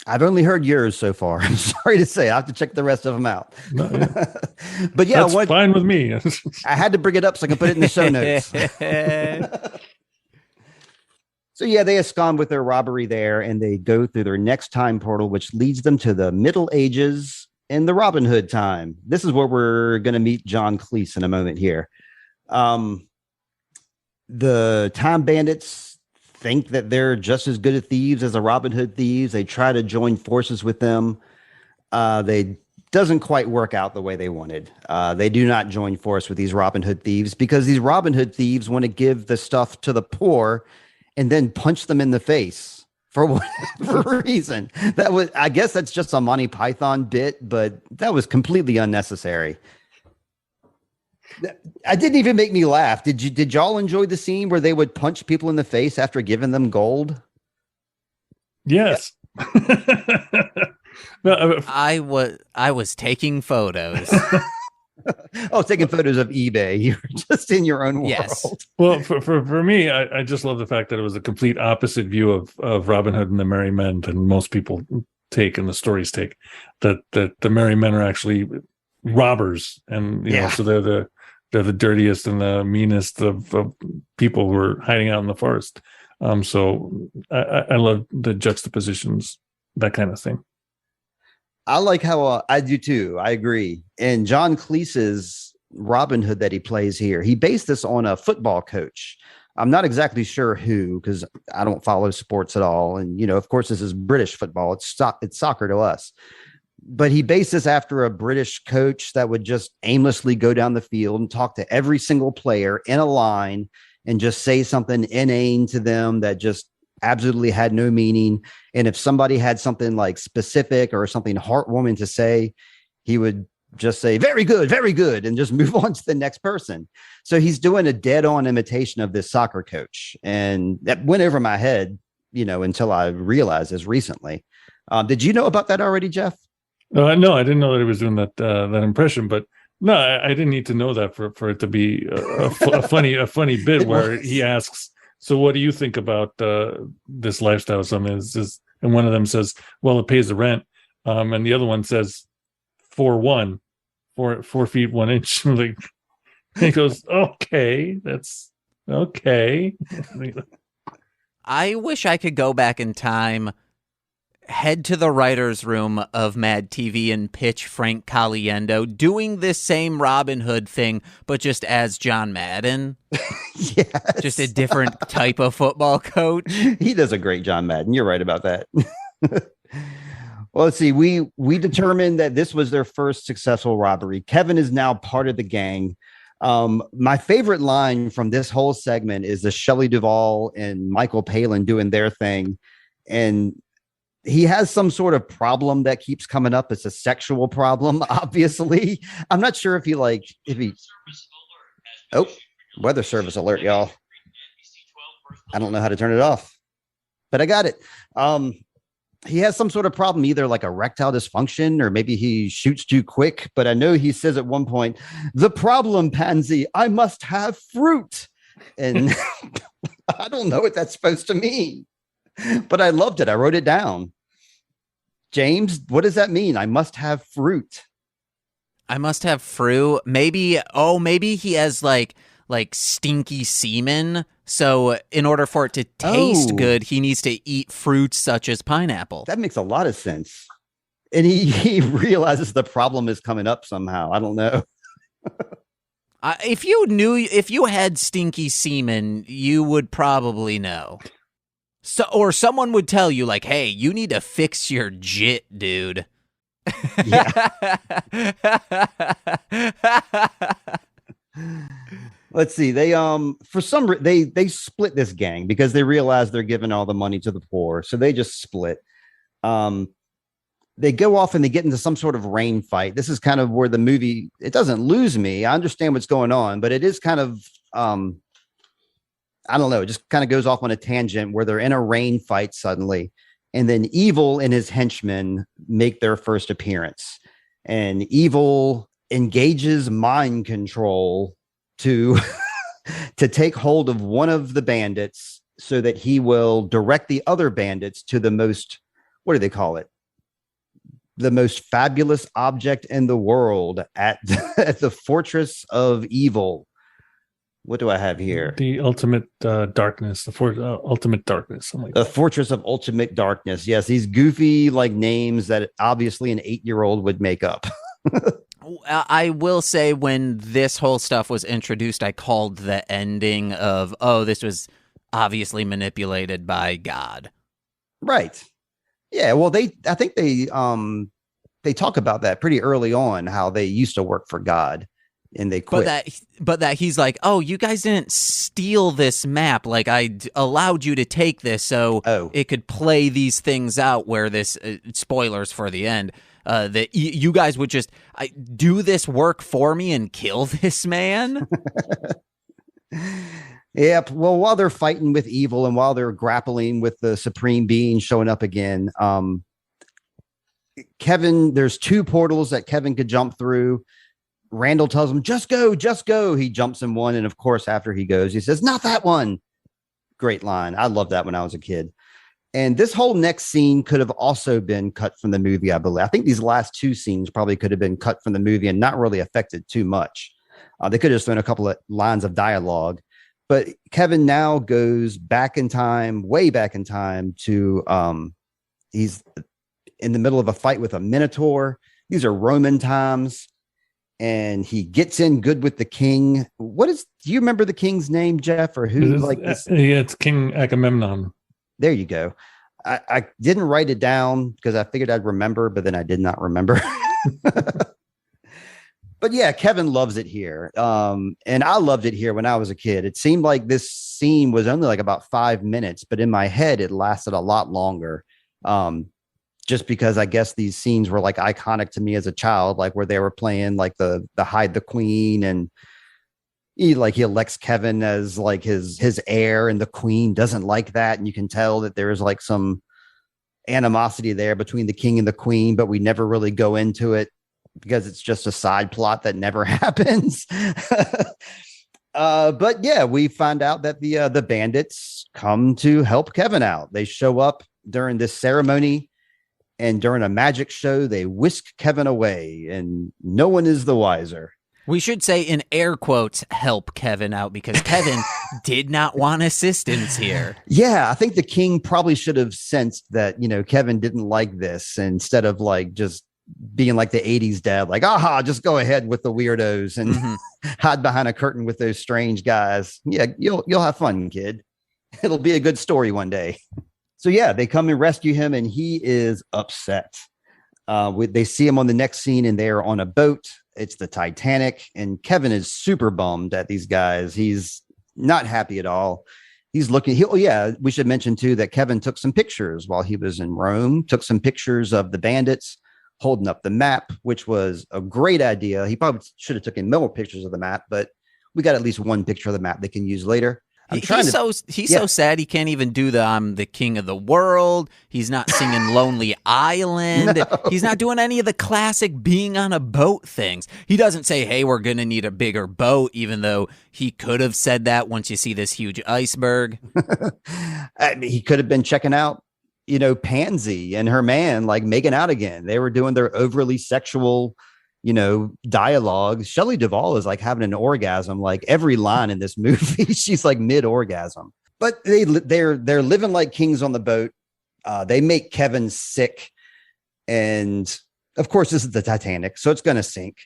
I've only heard yours so far. I'm sorry to say. I have to check the rest of them out. No, yeah. But yeah, that's fine with me. I had to bring it up so I can put it in the show notes. So yeah, they abscond with their robbery there, and they go through their next time portal, which leads them to the Middle Ages in the Robin Hood time. This is where we're going to meet John Cleese in a moment here. The Time Bandits think that they're just as good at thieves as the Robin Hood thieves. They try to join forces with them. They doesn't quite work out the way they wanted. They do not join force with these Robin Hood thieves because these Robin Hood thieves want to give the stuff to the poor and then punch them in the face for whatever reason. I guess that's just a Monty Python bit, but that was completely unnecessary. I didn't even make me laugh. Did y'all enjoy the scene where they would punch people in the face after giving them gold? Yes. No, I was taking photos. Oh, taking photos of eBay. You're just in your own world. Yes. Well, for me, I just love the fact that it was a complete opposite view of Robin Hood and the Merry Men than most people take and the stories take. That the Merry Men are actually robbers, and so they're the dirtiest and the meanest of people who are hiding out in the forest. So I love the juxtapositions, that kind of thing. I like how I do too. I agree. And John Cleese's Robin Hood that he plays here, he based this on a football coach. I'm not exactly sure who, because I don't follow sports at all. And, of course, this is British football. It's soccer to us. But he based this after a British coach that would just aimlessly go down the field and talk to every single player in a line and just say something inane to them that just absolutely had no meaning. And if somebody had something like specific or something heartwarming to say, he would just say, very good, and just move on to the next person. So he's doing a dead-on imitation of this soccer coach. And that went over my head, until I realized this recently. Did you know about that already, Geoff? No, I didn't know that he was doing that impression, but no, I didn't need to know that for it to be a funny bit where he asks, so what do you think about this lifestyle? Something and one of them says, well, it pays the rent. And the other one says 4 feet 1 inch. Like, he goes, okay, that's okay. I wish I could go back in time, head to the writer's room of Mad TV and pitch Frank Caliendo doing this same Robin Hood thing, but just as John Madden. Yes. Just a different type of football coach. He does a great John Madden. You're right about that. Well, let's see. We determined that this was their first successful robbery. Kevin is now part of the gang. My favorite line from this whole segment is the Shelley Duvall and Michael Palin doing their thing. And he has some sort of problem that keeps coming up. It's a sexual problem, obviously. I'm not sure if he weather service alert, y'all. I don't know how to turn it off, but I got it. He has some sort of problem, either like erectile dysfunction or maybe he shoots too quick. But I know he says at one point, the problem, Pansy, I must have fruit. And I don't know what that's supposed to mean, but I loved it. I wrote it down. James, what does that mean? I must have fruit. I must have fruit. Maybe he has like stinky semen. So in order for it to taste good, he needs to eat fruits such as pineapple. That makes a lot of sense. And he realizes the problem is coming up somehow. I don't know. If you had stinky semen, you would probably know. So, or someone would tell you like, "Hey, you need to fix your jit, dude." Yeah. Let's see. They they split this gang because they realize they're giving all the money to the poor. So they just split. They go off and they get into some sort of rain fight. This is kind of where the movie, it doesn't lose me. I understand what's going on, but it is kind of I don't know, it just kind of goes off on a tangent where they're in a rain fight suddenly. And then Evil and his henchmen make their first appearance. And Evil engages mind control to take hold of one of the bandits so that he will direct the other bandits to the most, what do they call it? The most fabulous object in the world at the Fortress of Evil. What do I have here? The ultimate darkness, the ultimate darkness. Like the Fortress of Ultimate Darkness. Yes, these goofy like names that obviously an 8-year-old would make up. I will say when this whole stuff was introduced, I called the ending of, this was obviously manipulated by God. Right. Yeah. Well, I think they talk about that pretty early on, how they used to work for God and they quit. But that he's like, oh, you guys didn't steal this map. Like I allowed you to take this so it could play these things out where this spoilers for the end. That you guys would just do this work for me and kill this man. Yep. Well, while they're fighting with Evil and while they're grappling with the Supreme Being showing up again, Kevin, there's 2 portals that Kevin could jump through. Randall tells him, just go. He jumps in one. And of course, after he goes, he says, not that one. Great line. I loved that when I was a kid. And this whole next scene could have also been cut from the movie, I believe. I think these last 2 scenes probably could have been cut from the movie and not really affected too much. They could have just thrown a couple of lines of dialogue. But Kevin now goes back in time, way back in time to he's in the middle of a fight with a Minotaur. These are Roman times. And he gets in good with the king. Do you remember the king's name, Jeff, or who? Yeah, it's King Agamemnon. There you go. I didn't write it down because I figured I'd remember, but then I did not remember. But yeah, Kevin loves it here. And I loved it here when I was a kid. It seemed like this scene was only like about 5 minutes, but in my head, it lasted a lot longer. Just because I guess these scenes were like iconic to me as a child, like where they were playing like the hide the queen, and he elects Kevin as like his heir, and the queen doesn't like that. And you can tell that there's like some animosity there between the king and the queen, but we never really go into it because it's just a side plot that never happens. But yeah, we find out that the bandits come to help Kevin out. They show up during this ceremony. And during a magic show, they whisk Kevin away, and no one is the wiser. We should say in air quotes, help Kevin out, because Kevin did not want assistance here. Yeah, I think the king probably should have sensed that, Kevin didn't like this, instead of like just being like the 80s dad, like, just go ahead with the weirdos and hide behind a curtain with those strange guys. Yeah, you'll have fun, kid. It'll be a good story one day. So yeah, they come and rescue him, and he is upset. They see him on the next scene, and they're on a boat. It's the Titanic, and Kevin is super bummed at these guys. He's not happy at all. He's looking. We should mention too that Kevin took some pictures while he was in Rome. Took some pictures of the bandits holding up the map, which was a great idea. He probably should have taken more pictures of the map, but we got at least one picture of the map they can use later. He's so sad he can't even do the I'm the king of the world. He's not singing Lonely Island. No. He's not doing any of the classic being on a boat things. He doesn't say, hey, we're going to need a bigger boat, even though he could have said that once you see this huge iceberg. He could have been checking out Pansy and her man like making out again. They were doing their overly sexual, dialogue. Shelley Duvall is like having an orgasm like every line in this movie. She's like mid-orgasm. But they're living like kings on the boat. They make Kevin sick. And of course, this is the Titanic, so it's going to sink.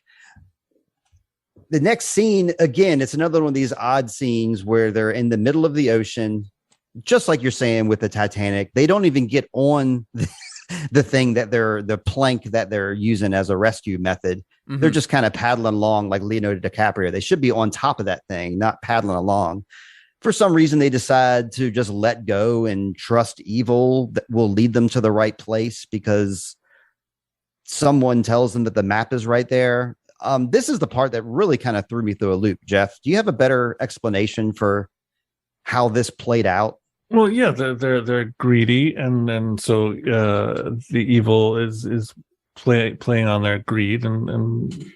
The next scene, again, it's another one of these odd scenes where they're in the middle of the ocean, just like you're saying with the Titanic. They don't even get on the thing the plank that they're using as a rescue method. Mm-hmm. They're just kind of paddling along like Leonardo DiCaprio. They should be on top of that thing, not paddling along. For some reason, they decide to just let go and trust evil that will lead them to the right place because someone tells them that the map is right there. This is the part that really kind of threw me through a loop. Jeff, do you have a better explanation for how this played out? Well, yeah, they're greedy, and so the evil is playing on their greed and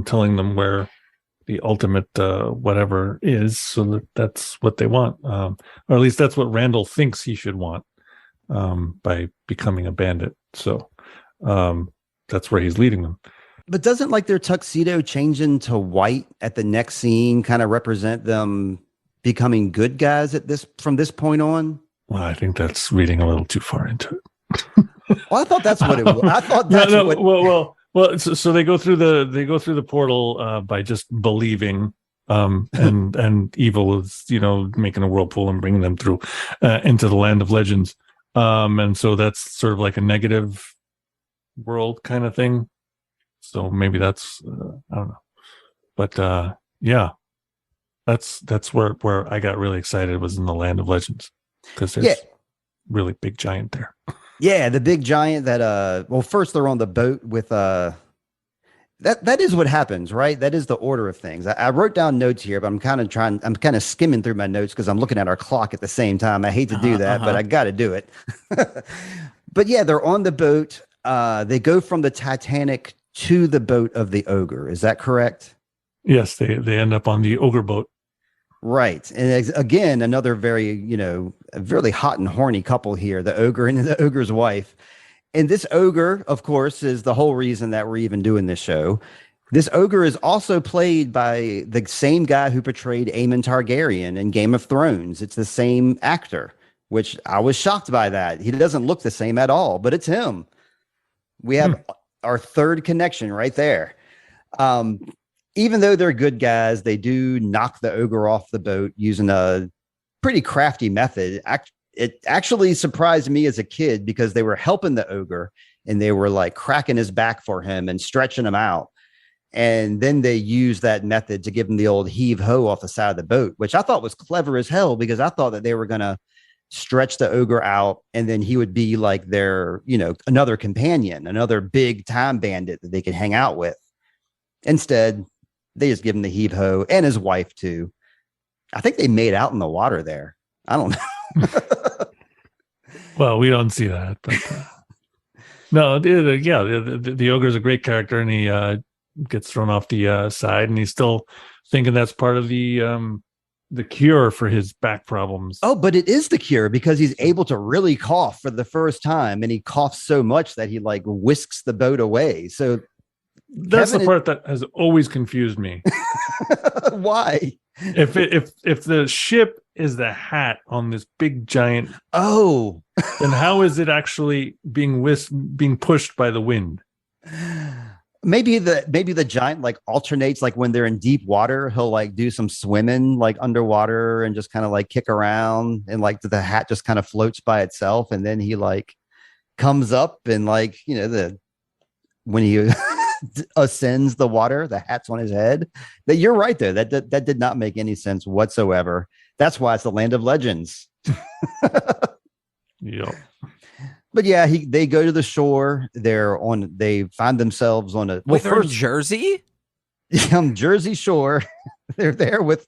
telling them where the ultimate whatever is, so that's what they want, or at least that's what Randall thinks he should want by becoming a bandit. So that's where he's leading them. But doesn't like their tuxedo changing to white at the next scene kind of represent them becoming good guys from this point on? Well, I think that's reading a little too far into it. Well, I thought that's what it was. I thought that's Well, so they go through the portal by just believing, and evil is making a whirlpool and bringing them through into the land of legends, and so that's sort of like a negative world kind of thing. So maybe that's I don't know, but yeah, that's where I got really excited, was in the land of legends, because there's really big giant there. Yeah, the big giant that first they're on the boat with that is what happens, right? That is the order of things. I wrote down notes here, but I'm kind of skimming through my notes because I'm looking at our clock at the same time. I hate to do that, but I got to do it. But yeah, they're on the boat. They go from the Titanic to the boat of the ogre. Is that correct? Yes, they end up on the ogre boat. Right. And again, another very, really hot and horny couple here, the ogre and the ogre's wife. And this ogre, of course, is the whole reason that we're even doing this show. This ogre is also played by the same guy who portrayed Aemon Targaryen in Game of Thrones. It's the same actor, which I was shocked by that. He doesn't look the same at all, but it's him. We have our third connection right there. Even though they're good guys, they do knock the ogre off the boat using a pretty crafty method. It actually surprised me as a kid because they were helping the ogre and they were like cracking his back for him and stretching him out. And then they used that method to give him the old heave ho off the side of the boat, which I thought was clever as hell, because I thought that they were going to stretch the ogre out and then he would be like their, another companion, another big time bandit that they could hang out with. Instead, they just give him the heave ho, and his wife too. I think they made out in the water there. I don't know. Well, we don't see that, but no, the ogre is a great character, and he gets thrown off the side, and he's still thinking that's part of the cure for his back problems. Oh, but it is the cure, because he's able to really cough for the first time, and he coughs so much that he like whisks the boat away. So that's the part that has always confused me. Why? If the ship is the hat on this big giant, then how is it actually being pushed by the wind? Maybe the giant like alternates, like when they're in deep water, he'll like do some swimming like underwater and just kind of like kick around, and like the hat just kind of floats by itself, and then he like comes up and like when he ascends the water, the hat's on his head. That you're right there. That did not make any sense whatsoever. That's why it's the land of legends. Yep. But yeah, they go to the shore. They find themselves on Jersey. Jersey Shore. They're there with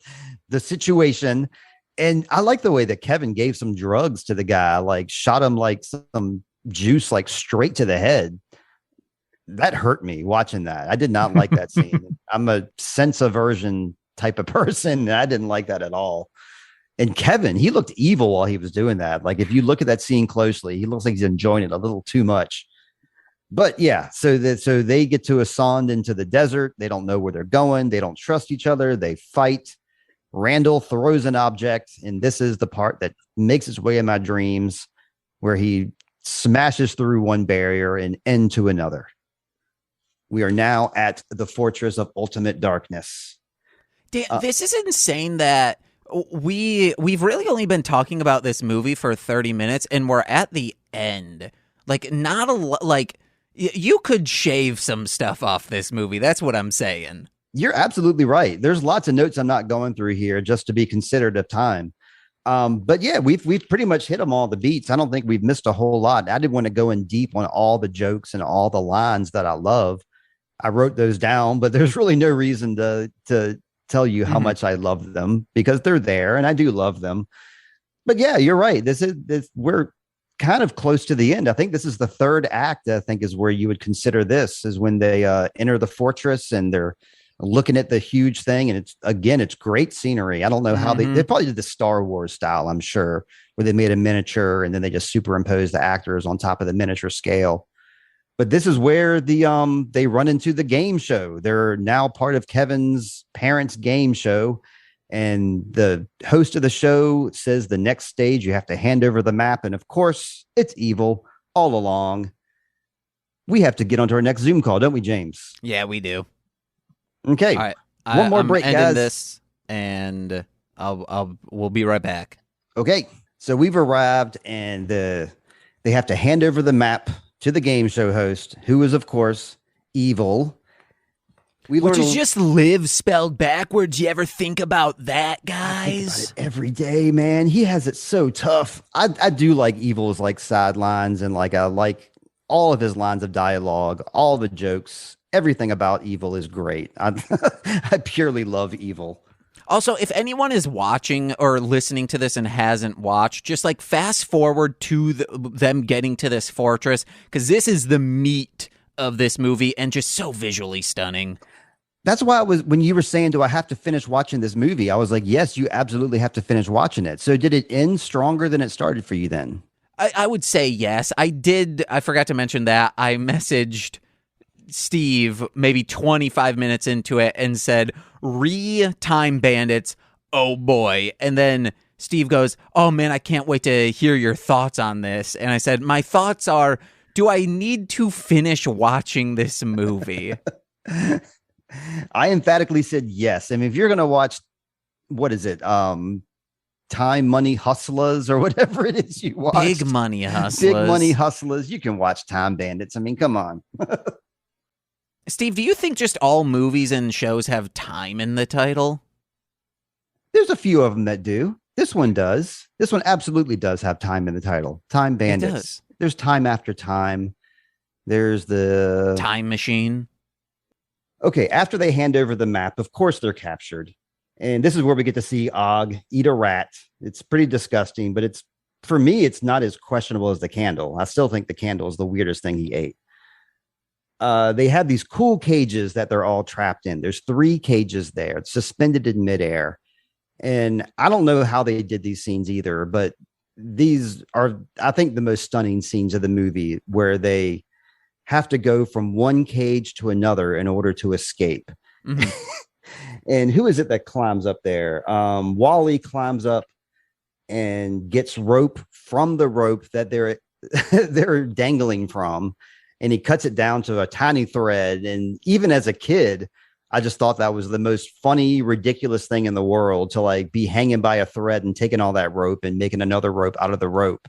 the situation. And I like the way that Kevin gave some drugs to the guy, like shot him like some juice, like straight to the head. That hurt me watching that. I did not like that scene. I'm a sense aversion type of person, and I didn't like that at all. And Kevin, he looked evil while he was doing that. Like if you look at that scene closely, he looks like he's enjoying it a little too much. But yeah, so they get to Ascend into the desert. They don't know where they're going. They don't trust each other. They fight. Randall throws an object, and this is the part that makes its way in my dreams, where he smashes through one barrier and into another. We are now at the Fortress of Ultimate Darkness. This is insane that we've really only been talking about this movie for 30 minutes, and we're at the end. Like, not a like you could shave some stuff off this movie. That's what I'm saying. You're absolutely right. There's lots of notes I'm not going through here just to be considerate of time. But yeah, we've pretty much hit them all the beats. I don't think we've missed a whole lot. I didn't want to go in deep on all the jokes and all the lines that I love. I wrote those down, but there's really no reason to tell you how much I love them, because they're there and I do love them. But yeah, you're right. We're kind of close to the end. I think this is the third act. I think is where you would consider this is when they enter the fortress and they're looking at the huge thing. And it's great scenery. I don't know how they probably did the Star Wars style, I'm sure, where they made a miniature and then they just superimposed the actors on top of the miniature scale. But this is where they run into the game show. They're now part of Kevin's parents' game show. And the host of the show says the next stage, you have to hand over the map. And of course, it's evil all along. We have to get onto our next Zoom call, don't we, James? Yeah, we do. Okay. All right. One more break, ending guys. This, and we'll be right back. Okay. So we've arrived, and they have to hand over the map to the game show host, who is, of course, evil. Which is just live spelled backwards. You ever think about that, guys? I think about it every day, man. He has it so tough. I do like Evil's like sidelines, and like I like all of his lines of dialogue, all the jokes. Everything about Evil is great. I purely love Evil. Also, if anyone is watching or listening to this and hasn't watched, just like fast forward to them getting to this fortress, because this is the meat of this movie and just so visually stunning. That's why when you were saying, do I have to finish watching this movie? I was like, yes, you absolutely have to finish watching it. So did it end stronger than it started for you then? I would say yes. I did. I forgot to mention that. I messaged Steve maybe 25 minutes into it and said, Time Bandits, oh boy. And then Steve goes, oh man, I can't wait to hear your thoughts on this. And I said, my thoughts are, do I need to finish watching this movie? I emphatically said yes. I mean, if you're going to watch, what is it? Time Money Hustlers or whatever it is you watch. Big Money Hustlers. Big Money Hustlers. You can watch Time Bandits. I mean, come on. Steve, do you think just all movies and shows have time in the title? There's a few of them that do. This one does. This one absolutely does have time in the title. Time Bandits. There's Time After Time. There's the Time Machine. Okay, after they hand over the map, of course they're captured. And this is where we get to see Og eat a rat. It's pretty disgusting, but for me, it's not as questionable as the candle. I still think the candle is the weirdest thing he ate. They have these cool cages that they're all trapped in. There's 3 cages there. It's suspended in midair. And I don't know how they did these scenes either, but these are, I think, the most stunning scenes of the movie, where they have to go from one cage to another in order to escape. Mm-hmm. And who is it that climbs up there? Wally climbs up and gets rope from the rope that they're dangling from, and he cuts it down to a tiny thread. And even as a kid, I just thought that was the most funny, ridiculous thing in the world, to like be hanging by a thread and taking all that rope and making another rope out of the rope.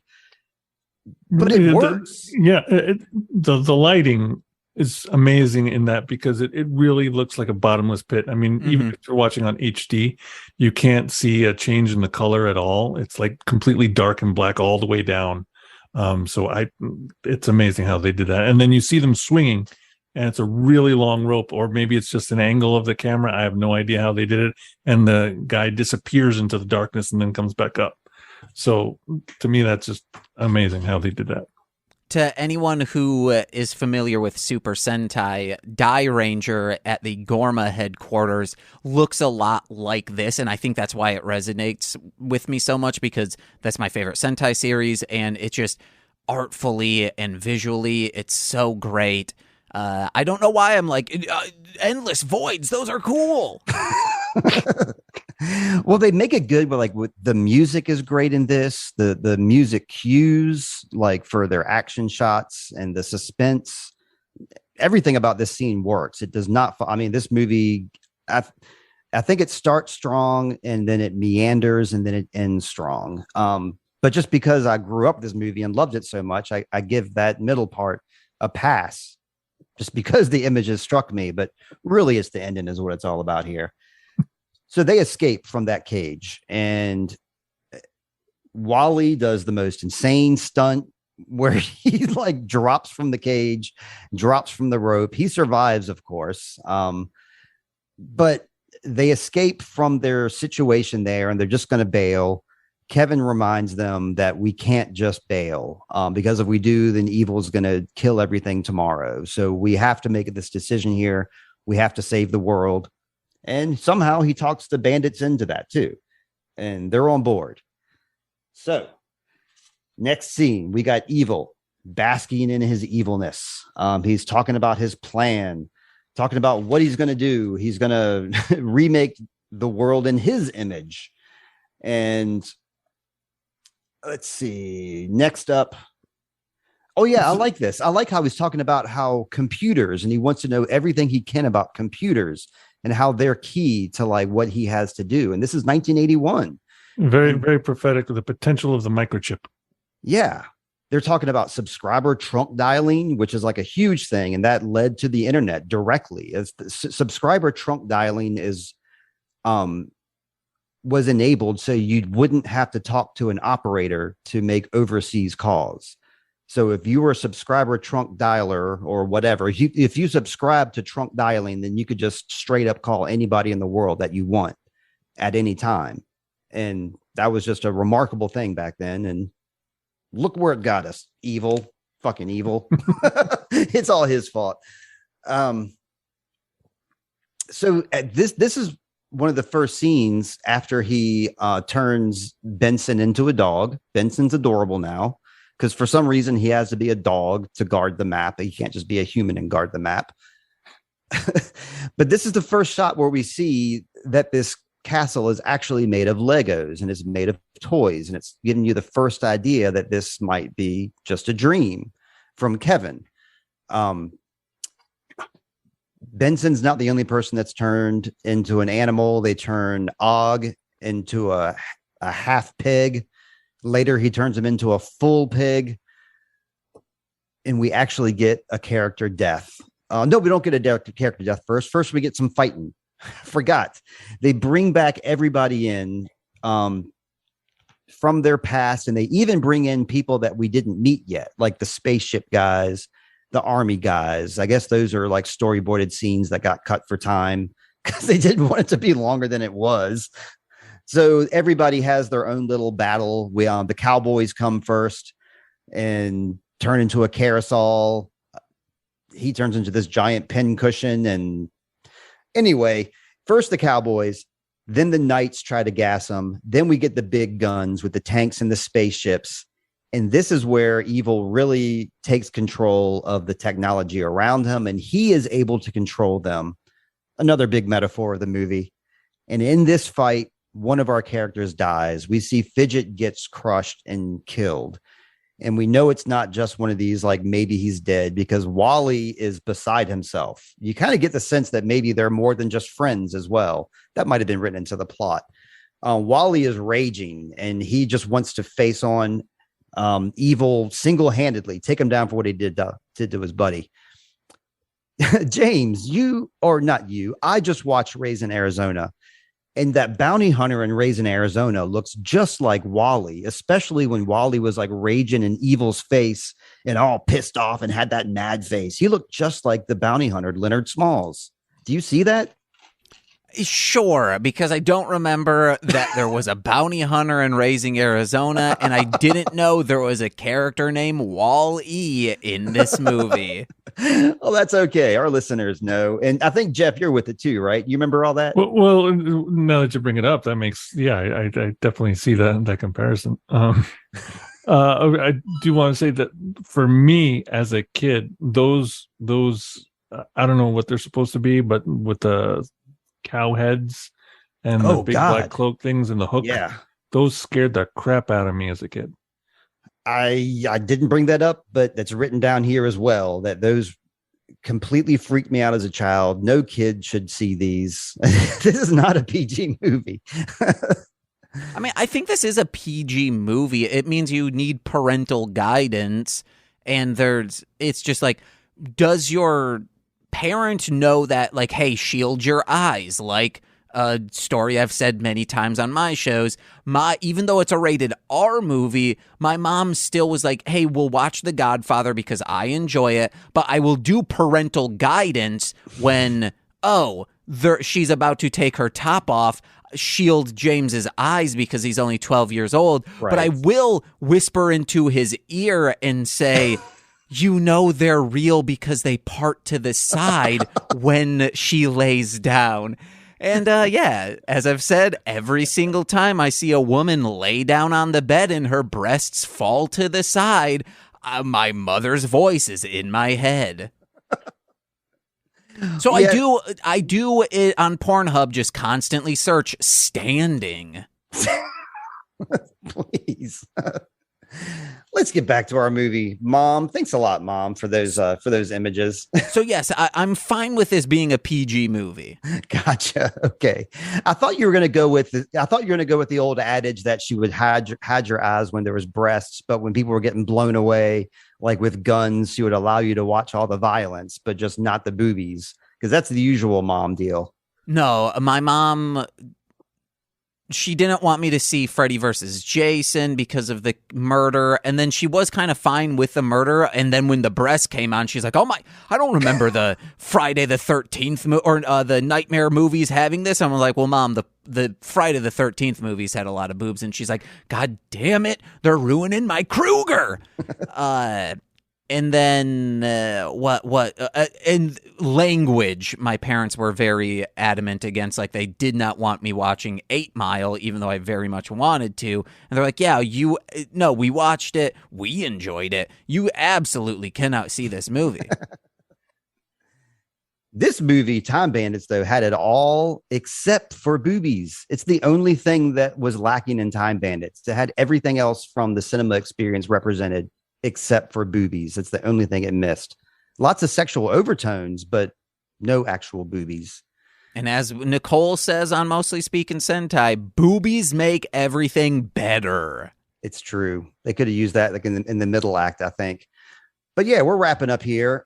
But it works. The lighting is amazing in that, because it really looks like a bottomless pit. I mean, even if you're watching on HD, you can't see a change in the color at all. It's like completely dark and black all the way down. It's amazing how they did that. And then you see them swinging, and it's a really long rope, or maybe it's just an angle of the camera. I have no idea how they did it. And the guy disappears into the darkness and then comes back up. So to me, that's just amazing how they did that. To anyone who is familiar with Super Sentai, Die Ranger at the Gorma headquarters looks a lot like this, and I think that's why it resonates with me so much, because that's my favorite Sentai series, and it just artfully and visually, it's so great. I don't know why I'm like, endless voids, those are cool. Well, they make it good, but like the music is great in this. The music cues, like for their action shots and the suspense, everything about this scene works. It does not. I mean, this movie, I think it starts strong and then it meanders and then it ends strong. But just because I grew up with this movie and loved it so much, I give that middle part a pass, just because the images struck me. But really, it's the ending is what it's all about here. So they escape from that cage, and Wally does the most insane stunt where he like drops from the cage, drops from the rope. He survives, of course. But they escape from their situation there, and they're just going to bail. Kevin reminds them that we can't just bail, because if we do, then evil is going to kill everything tomorrow. So we have to make this decision here. We have to save the world. And somehow he talks the bandits into that too. And they're on board. So next scene, we got Evil basking in his evilness. He's talking about his plan, talking about what he's going to do. He's going to remake the world in his image. And let's see, next up. Oh, yeah, I like this. I like how he's talking about how computers, and he wants to know everything he can about computers and how they're key to like what he has to do. And this is 1981. Very, very prophetic of the potential of the microchip. Yeah. They're talking about subscriber trunk dialing, which is like a huge thing. And that led to the internet directly. As the subscriber trunk dialing is was enabled so you wouldn't have to talk to an operator to make overseas calls. So if you were a subscriber trunk dialer or whatever, if you subscribe to trunk dialing, then you could just straight up call anybody in the world that you want at any time. And that was just a remarkable thing back then. And look where it got us. Evil, fucking evil. It's all his fault. So this is one of the first scenes after he turns Benson into a dog. Benson's adorable now, because for some reason he has to be a dog to guard the map. He can't just be a human and guard the map. But this is the first shot where we see that this castle is actually made of Legos and is made of toys. And it's giving you the first idea that this might be just a dream from Kevin. Benson's not the only person that's turned into an animal. They turn Og into a half pig. Later, he turns him into a full pig. And we actually get a character death. No, we don't get a character death first. First, we get some fighting. Forgot. They bring back everybody in from their past. And they even bring in people that we didn't meet yet, like the spaceship guys, the army guys. I guess those are like storyboarded scenes that got cut for time because they didn't want it to be longer than it was. So everybody has their own little battle. The cowboys come first and turn into a carousel. He turns into this giant pincushion. And anyway, first the cowboys, then the knights try to gas them. Then we get the big guns with the tanks and the spaceships. And this is where Evil really takes control of the technology around him, and he is able to control them. Another big metaphor of the movie. And in this fight, one of our characters dies. We see Fidget gets crushed and killed. And we know it's not just one of these, like maybe he's dead, because Wally is beside himself. You kind of get the sense that maybe they're more than just friends as well. That might have been written into the plot. Wally is raging, and he just wants to face on Evil single-handedly, take him down for what he did to his buddy. James, I just watched Raising Arizona, and that bounty hunter in Raising Arizona looks just like Wally, especially when Wally was like raging in Evil's face and all pissed off and had that mad face. He looked just like the bounty hunter, Leonard Smalls. Do you see that? Sure, because I don't remember that there was a bounty hunter in Raising Arizona, and I didn't know there was a character named Wall-E in this movie. Well, that's okay. Our listeners know. And I think, Jeff, you're with it too, right? You remember all that? Well, now that you bring it up, that makes, I definitely see that comparison. I do want to say that for me as a kid, those I don't know what they're supposed to be, but with the cow heads and the big black cloak things and the hook, those scared the crap out of me as a kid. I didn't bring that up, but that's written down here as well, that those completely freaked me out as a child. No kid should see these. This is not a PG movie. I mean, I think this is a PG movie. It means you need parental guidance, and it's just like, does your parent know that, like, hey, shield your eyes? Like a story I've said many times on my shows, even though it's a rated R movie, my mom still was like, hey, we'll watch The Godfather because I enjoy it, but I will do parental guidance when, she's about to take her top off. Shield James's eyes because he's only 12 years old, right. But I will whisper into his ear and say, you know they're real because they part to the side when she lays down. And as I've said, every single time I see a woman lay down on the bed and her breasts fall to the side, my mother's voice is in my head. So I do it on Pornhub, just constantly search standing. Please. Let's get back to our movie, Mom. Thanks a lot, Mom, for those images. So yes, I'm fine with this being a PG movie. Gotcha. Okay. I thought you were going to go with the old adage that she would hide your eyes when there was breasts, but when people were getting blown away, like with guns, she would allow you to watch all the violence, but just not the boobies, because that's the usual mom deal. No, my mom, she didn't want me to see Freddy versus Jason because of the murder, and then she was kind of fine with the murder, and then when the breast came on, she's like, oh my, I don't remember the Friday the 13th or the Nightmare movies having this. I'm like, well, Mom, the Friday the 13th movies had a lot of boobs, and she's like, God damn it, they're ruining my Krueger. And then and language, my parents were very adamant against. Like, they did not want me watching 8 Mile, even though I very much wanted to. And they're like, yeah, we watched it, we enjoyed it, you absolutely cannot see this movie. This movie, Time Bandits, though, had it all except for boobies. It's the only thing that was lacking in Time Bandits. It had everything else from the cinema experience represented except for boobies. It's the only thing it missed. Lots of sexual overtones, but no actual boobies. And as Nicole says on Mostly Speaking Sentai, boobies make everything better. It's true. They could have used that like in the middle act, I think. But yeah, we're wrapping up here.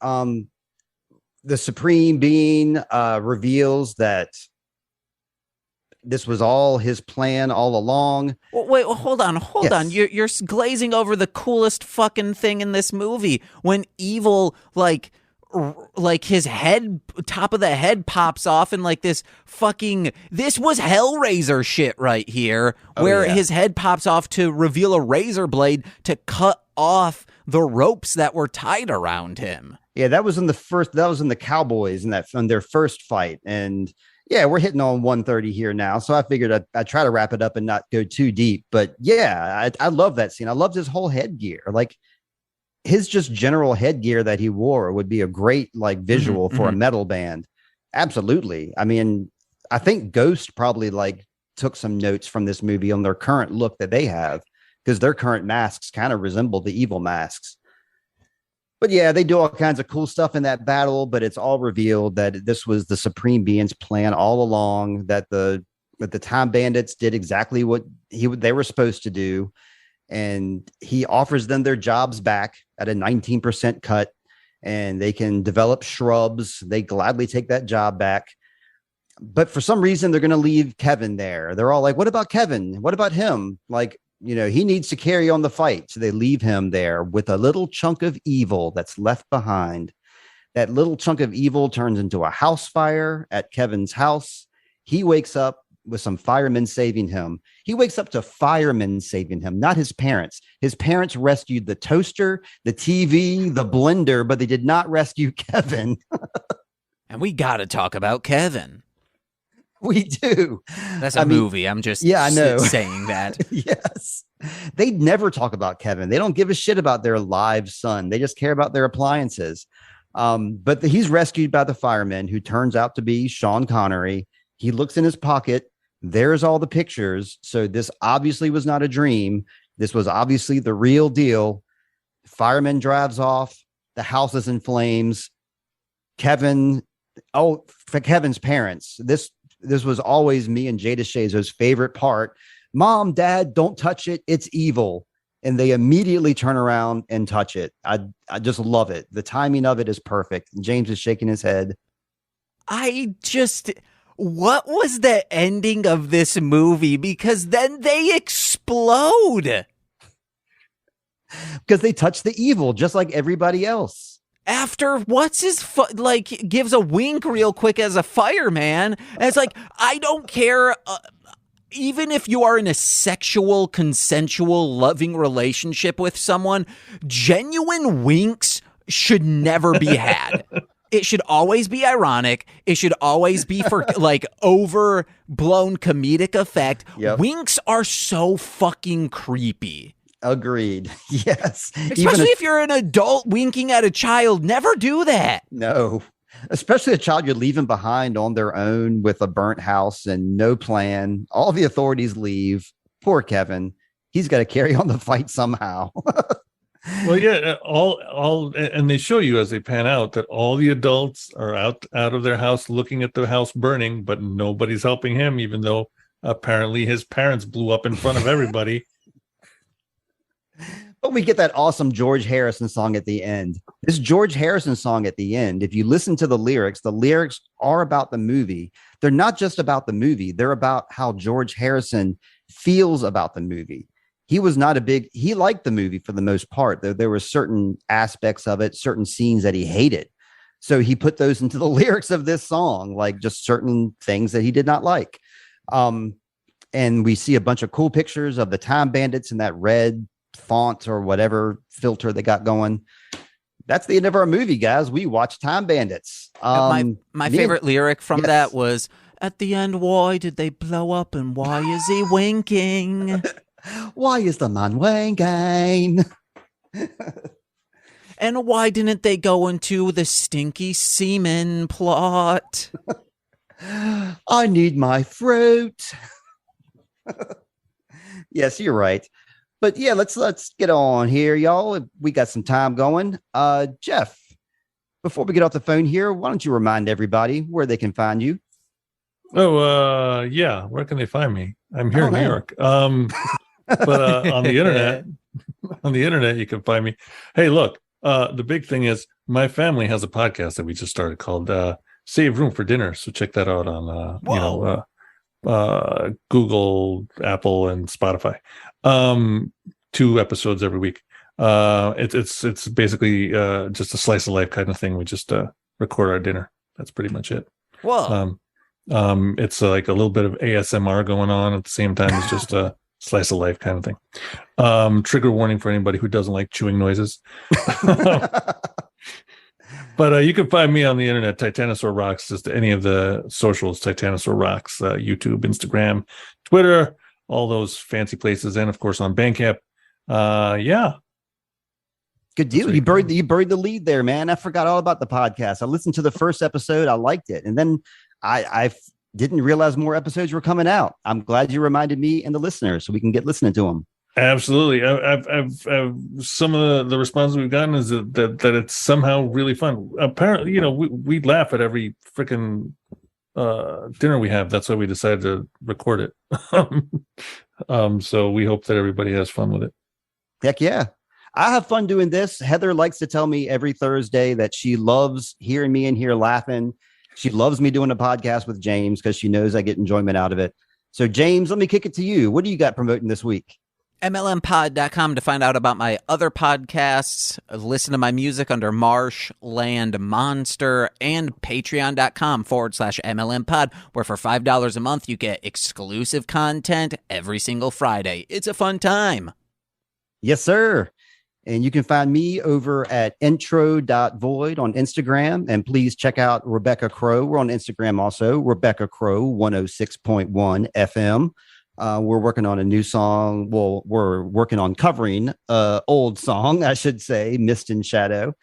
The Supreme Being reveals that this was all his plan all along. Wait, hold on. You're glazing over the coolest fucking thing in this movie when evil, like his head, top of the head pops off, and like this was Hellraiser shit right here, where his head pops off to reveal a razor blade to cut off the ropes that were tied around him. Yeah, that was in the Cowboys in their first fight. And yeah, we're hitting on 1:30 here now. So I figured I'd try to wrap it up and not go too deep. But yeah, I love that scene. I loved his whole headgear. Like, his just general headgear that he wore would be a great like visual for a metal band. Absolutely. I mean, I think Ghost probably like took some notes from this movie on their current look that they have, because their current masks kind of resemble the evil masks. But yeah, they do all kinds of cool stuff in that battle, but it's all revealed that this was the Supreme Being's plan all along, that the Time Bandits did exactly what they were supposed to do. And he offers them their jobs back at a 19% cut, and they can develop shrubs. They gladly take that job back. But for some reason, they're going to leave Kevin there. They're all like, what about Kevin? What about him? Like, he needs to carry on the fight. So they leave him there with a little chunk of evil that's left behind. That little chunk of evil turns into a house fire at Kevin's house. He wakes up with some firemen saving him. He wakes up to firemen saving him, not his parents. His parents rescued the toaster, the TV, the blender, but they did not rescue Kevin. And we got to talk about Kevin. We do. That's a movie. I'm just I know. saying that. Yes. They never talk about Kevin. They don't give a shit about their live son. They just care about their appliances. But he's rescued by the fireman, who turns out to be Sean Connery. He looks in his pocket. There's all the pictures. So this obviously was not a dream. This was obviously the real deal. Fireman drives off. The house is in flames. For Kevin's parents, this was always me and Jada Shazo's favorite part. Mom, Dad, don't touch it. It's evil. And they immediately turn around and touch it. I just love it. The timing of it is perfect. James is shaking his head. What was the ending of this movie? Because then they explode. Because they touch the evil, just like everybody else. After gives a wink real quick as a fireman. And it's like, I don't care. Even if you are in a sexual, consensual, loving relationship with someone, genuine winks should never be had. It should always be ironic. It should always be for overblown comedic effect. Yep. Winks are so fucking creepy. Agreed. Yes. Especially if you're an adult winking at a child, never do that. No. Especially a child you're leaving behind on their own with a burnt house and no plan. All the authorities leave. Poor Kevin. He's got to carry on the fight somehow. Well, yeah, all, and they show you as they pan out that all the adults are out of their house looking at the house burning, but nobody's helping him, even though apparently his parents blew up in front of everybody. But we get that awesome George Harrison song at the end. This George Harrison song at the end, if you listen to the lyrics are about the movie. They're not just about the movie. They're about how George Harrison feels about the movie. He liked the movie for the most part. There were certain aspects of it, certain scenes that he hated. So he put those into the lyrics of this song, like just certain things that he did not like. And we see a bunch of cool pictures of the Time Bandits in that red font or whatever filter they got going. That's the end of our movie, guys. We watched Time Bandits. My favorite lyric from that was, at the end, why did they blow up and why is he winking? Why is the man winking? And why didn't they go into the stinky semen plot? I need my fruit. Yes, you're right. But yeah, let's get on here, y'all. We got some time going. Geoff, before we get off the phone here, why don't you remind everybody where they can find you? Oh, yeah. Where can they find me? I'm here in New York. But on the internet, you can find me. Hey, look, the big thing is my family has a podcast that we just started called Save Room for Dinner. So check that out on, Google, Apple, and Spotify. 2 episodes every week. It's basically just a slice of life kind of thing. We just record our dinner. That's pretty much it. Whoa. It's like a little bit of ASMR going on at the same time. It's just a slice of life kind of thing. Trigger warning for anybody who doesn't like chewing noises. But you can find me on the internet, Titanosaur Rocks, just any of the socials, Titanosaur Rocks, YouTube, Instagram, Twitter, all those fancy places, and of course on Bandcamp. Yeah. Good deal. You buried the lead there, man. I forgot all about the podcast. I listened to the first episode. I liked it. And then I didn't realize more episodes were coming out. I'm glad you reminded me and the listeners so we can get listening to them. Absolutely. I've some of the responses we've gotten is that it's somehow really fun. Apparently, we laugh at every freaking dinner we have. That's why we decided to record it. So we hope that everybody has fun with it. Heck yeah. I have fun doing this. Heather likes to tell me every Thursday that she loves hearing me in here laughing. She loves me doing a podcast with James because she knows I get enjoyment out of it. So, James, let me kick it to you. What do you got promoting this week? MLMpod.com to find out about my other podcasts, listen to my music under Marshland Monster, and patreon.com/MLMpod, where for $5 a month you get exclusive content every single Friday. It's a fun time. Yes, sir. And you can find me over at intro.void on Instagram. And please check out Rebecca Crow. We're on Instagram also, Rebecca Crow 106.1 FM. We're working on a new song. Well, we're working on covering old song, I should say, Mist and Shadow.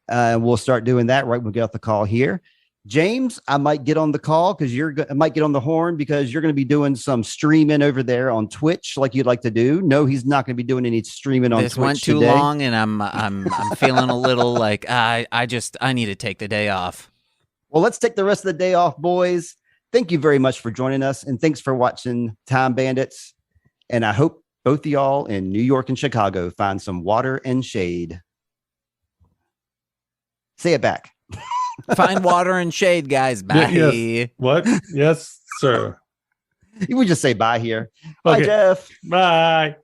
We'll start doing that right when we get off the call here. James, I might get on the call because I might get on the horn because you're going to be doing some streaming over there on Twitch like you'd like to do. No, he's not going to be doing any streaming on This Twitch went too today. long, and I'm feeling a little like I need to take the day off. Well, let's take the rest of the day off, boys. Thank you very much for joining us, and thanks for watching Time Bandits. And I hope both of y'all in New York and Chicago find some water and shade. Say it back. Find water and shade, guys. Bye. Yes. What? Yes, sir. You would just say bye here. Bye, Okay. Jeff. Bye.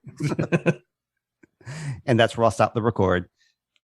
And that's where I'll stop the record.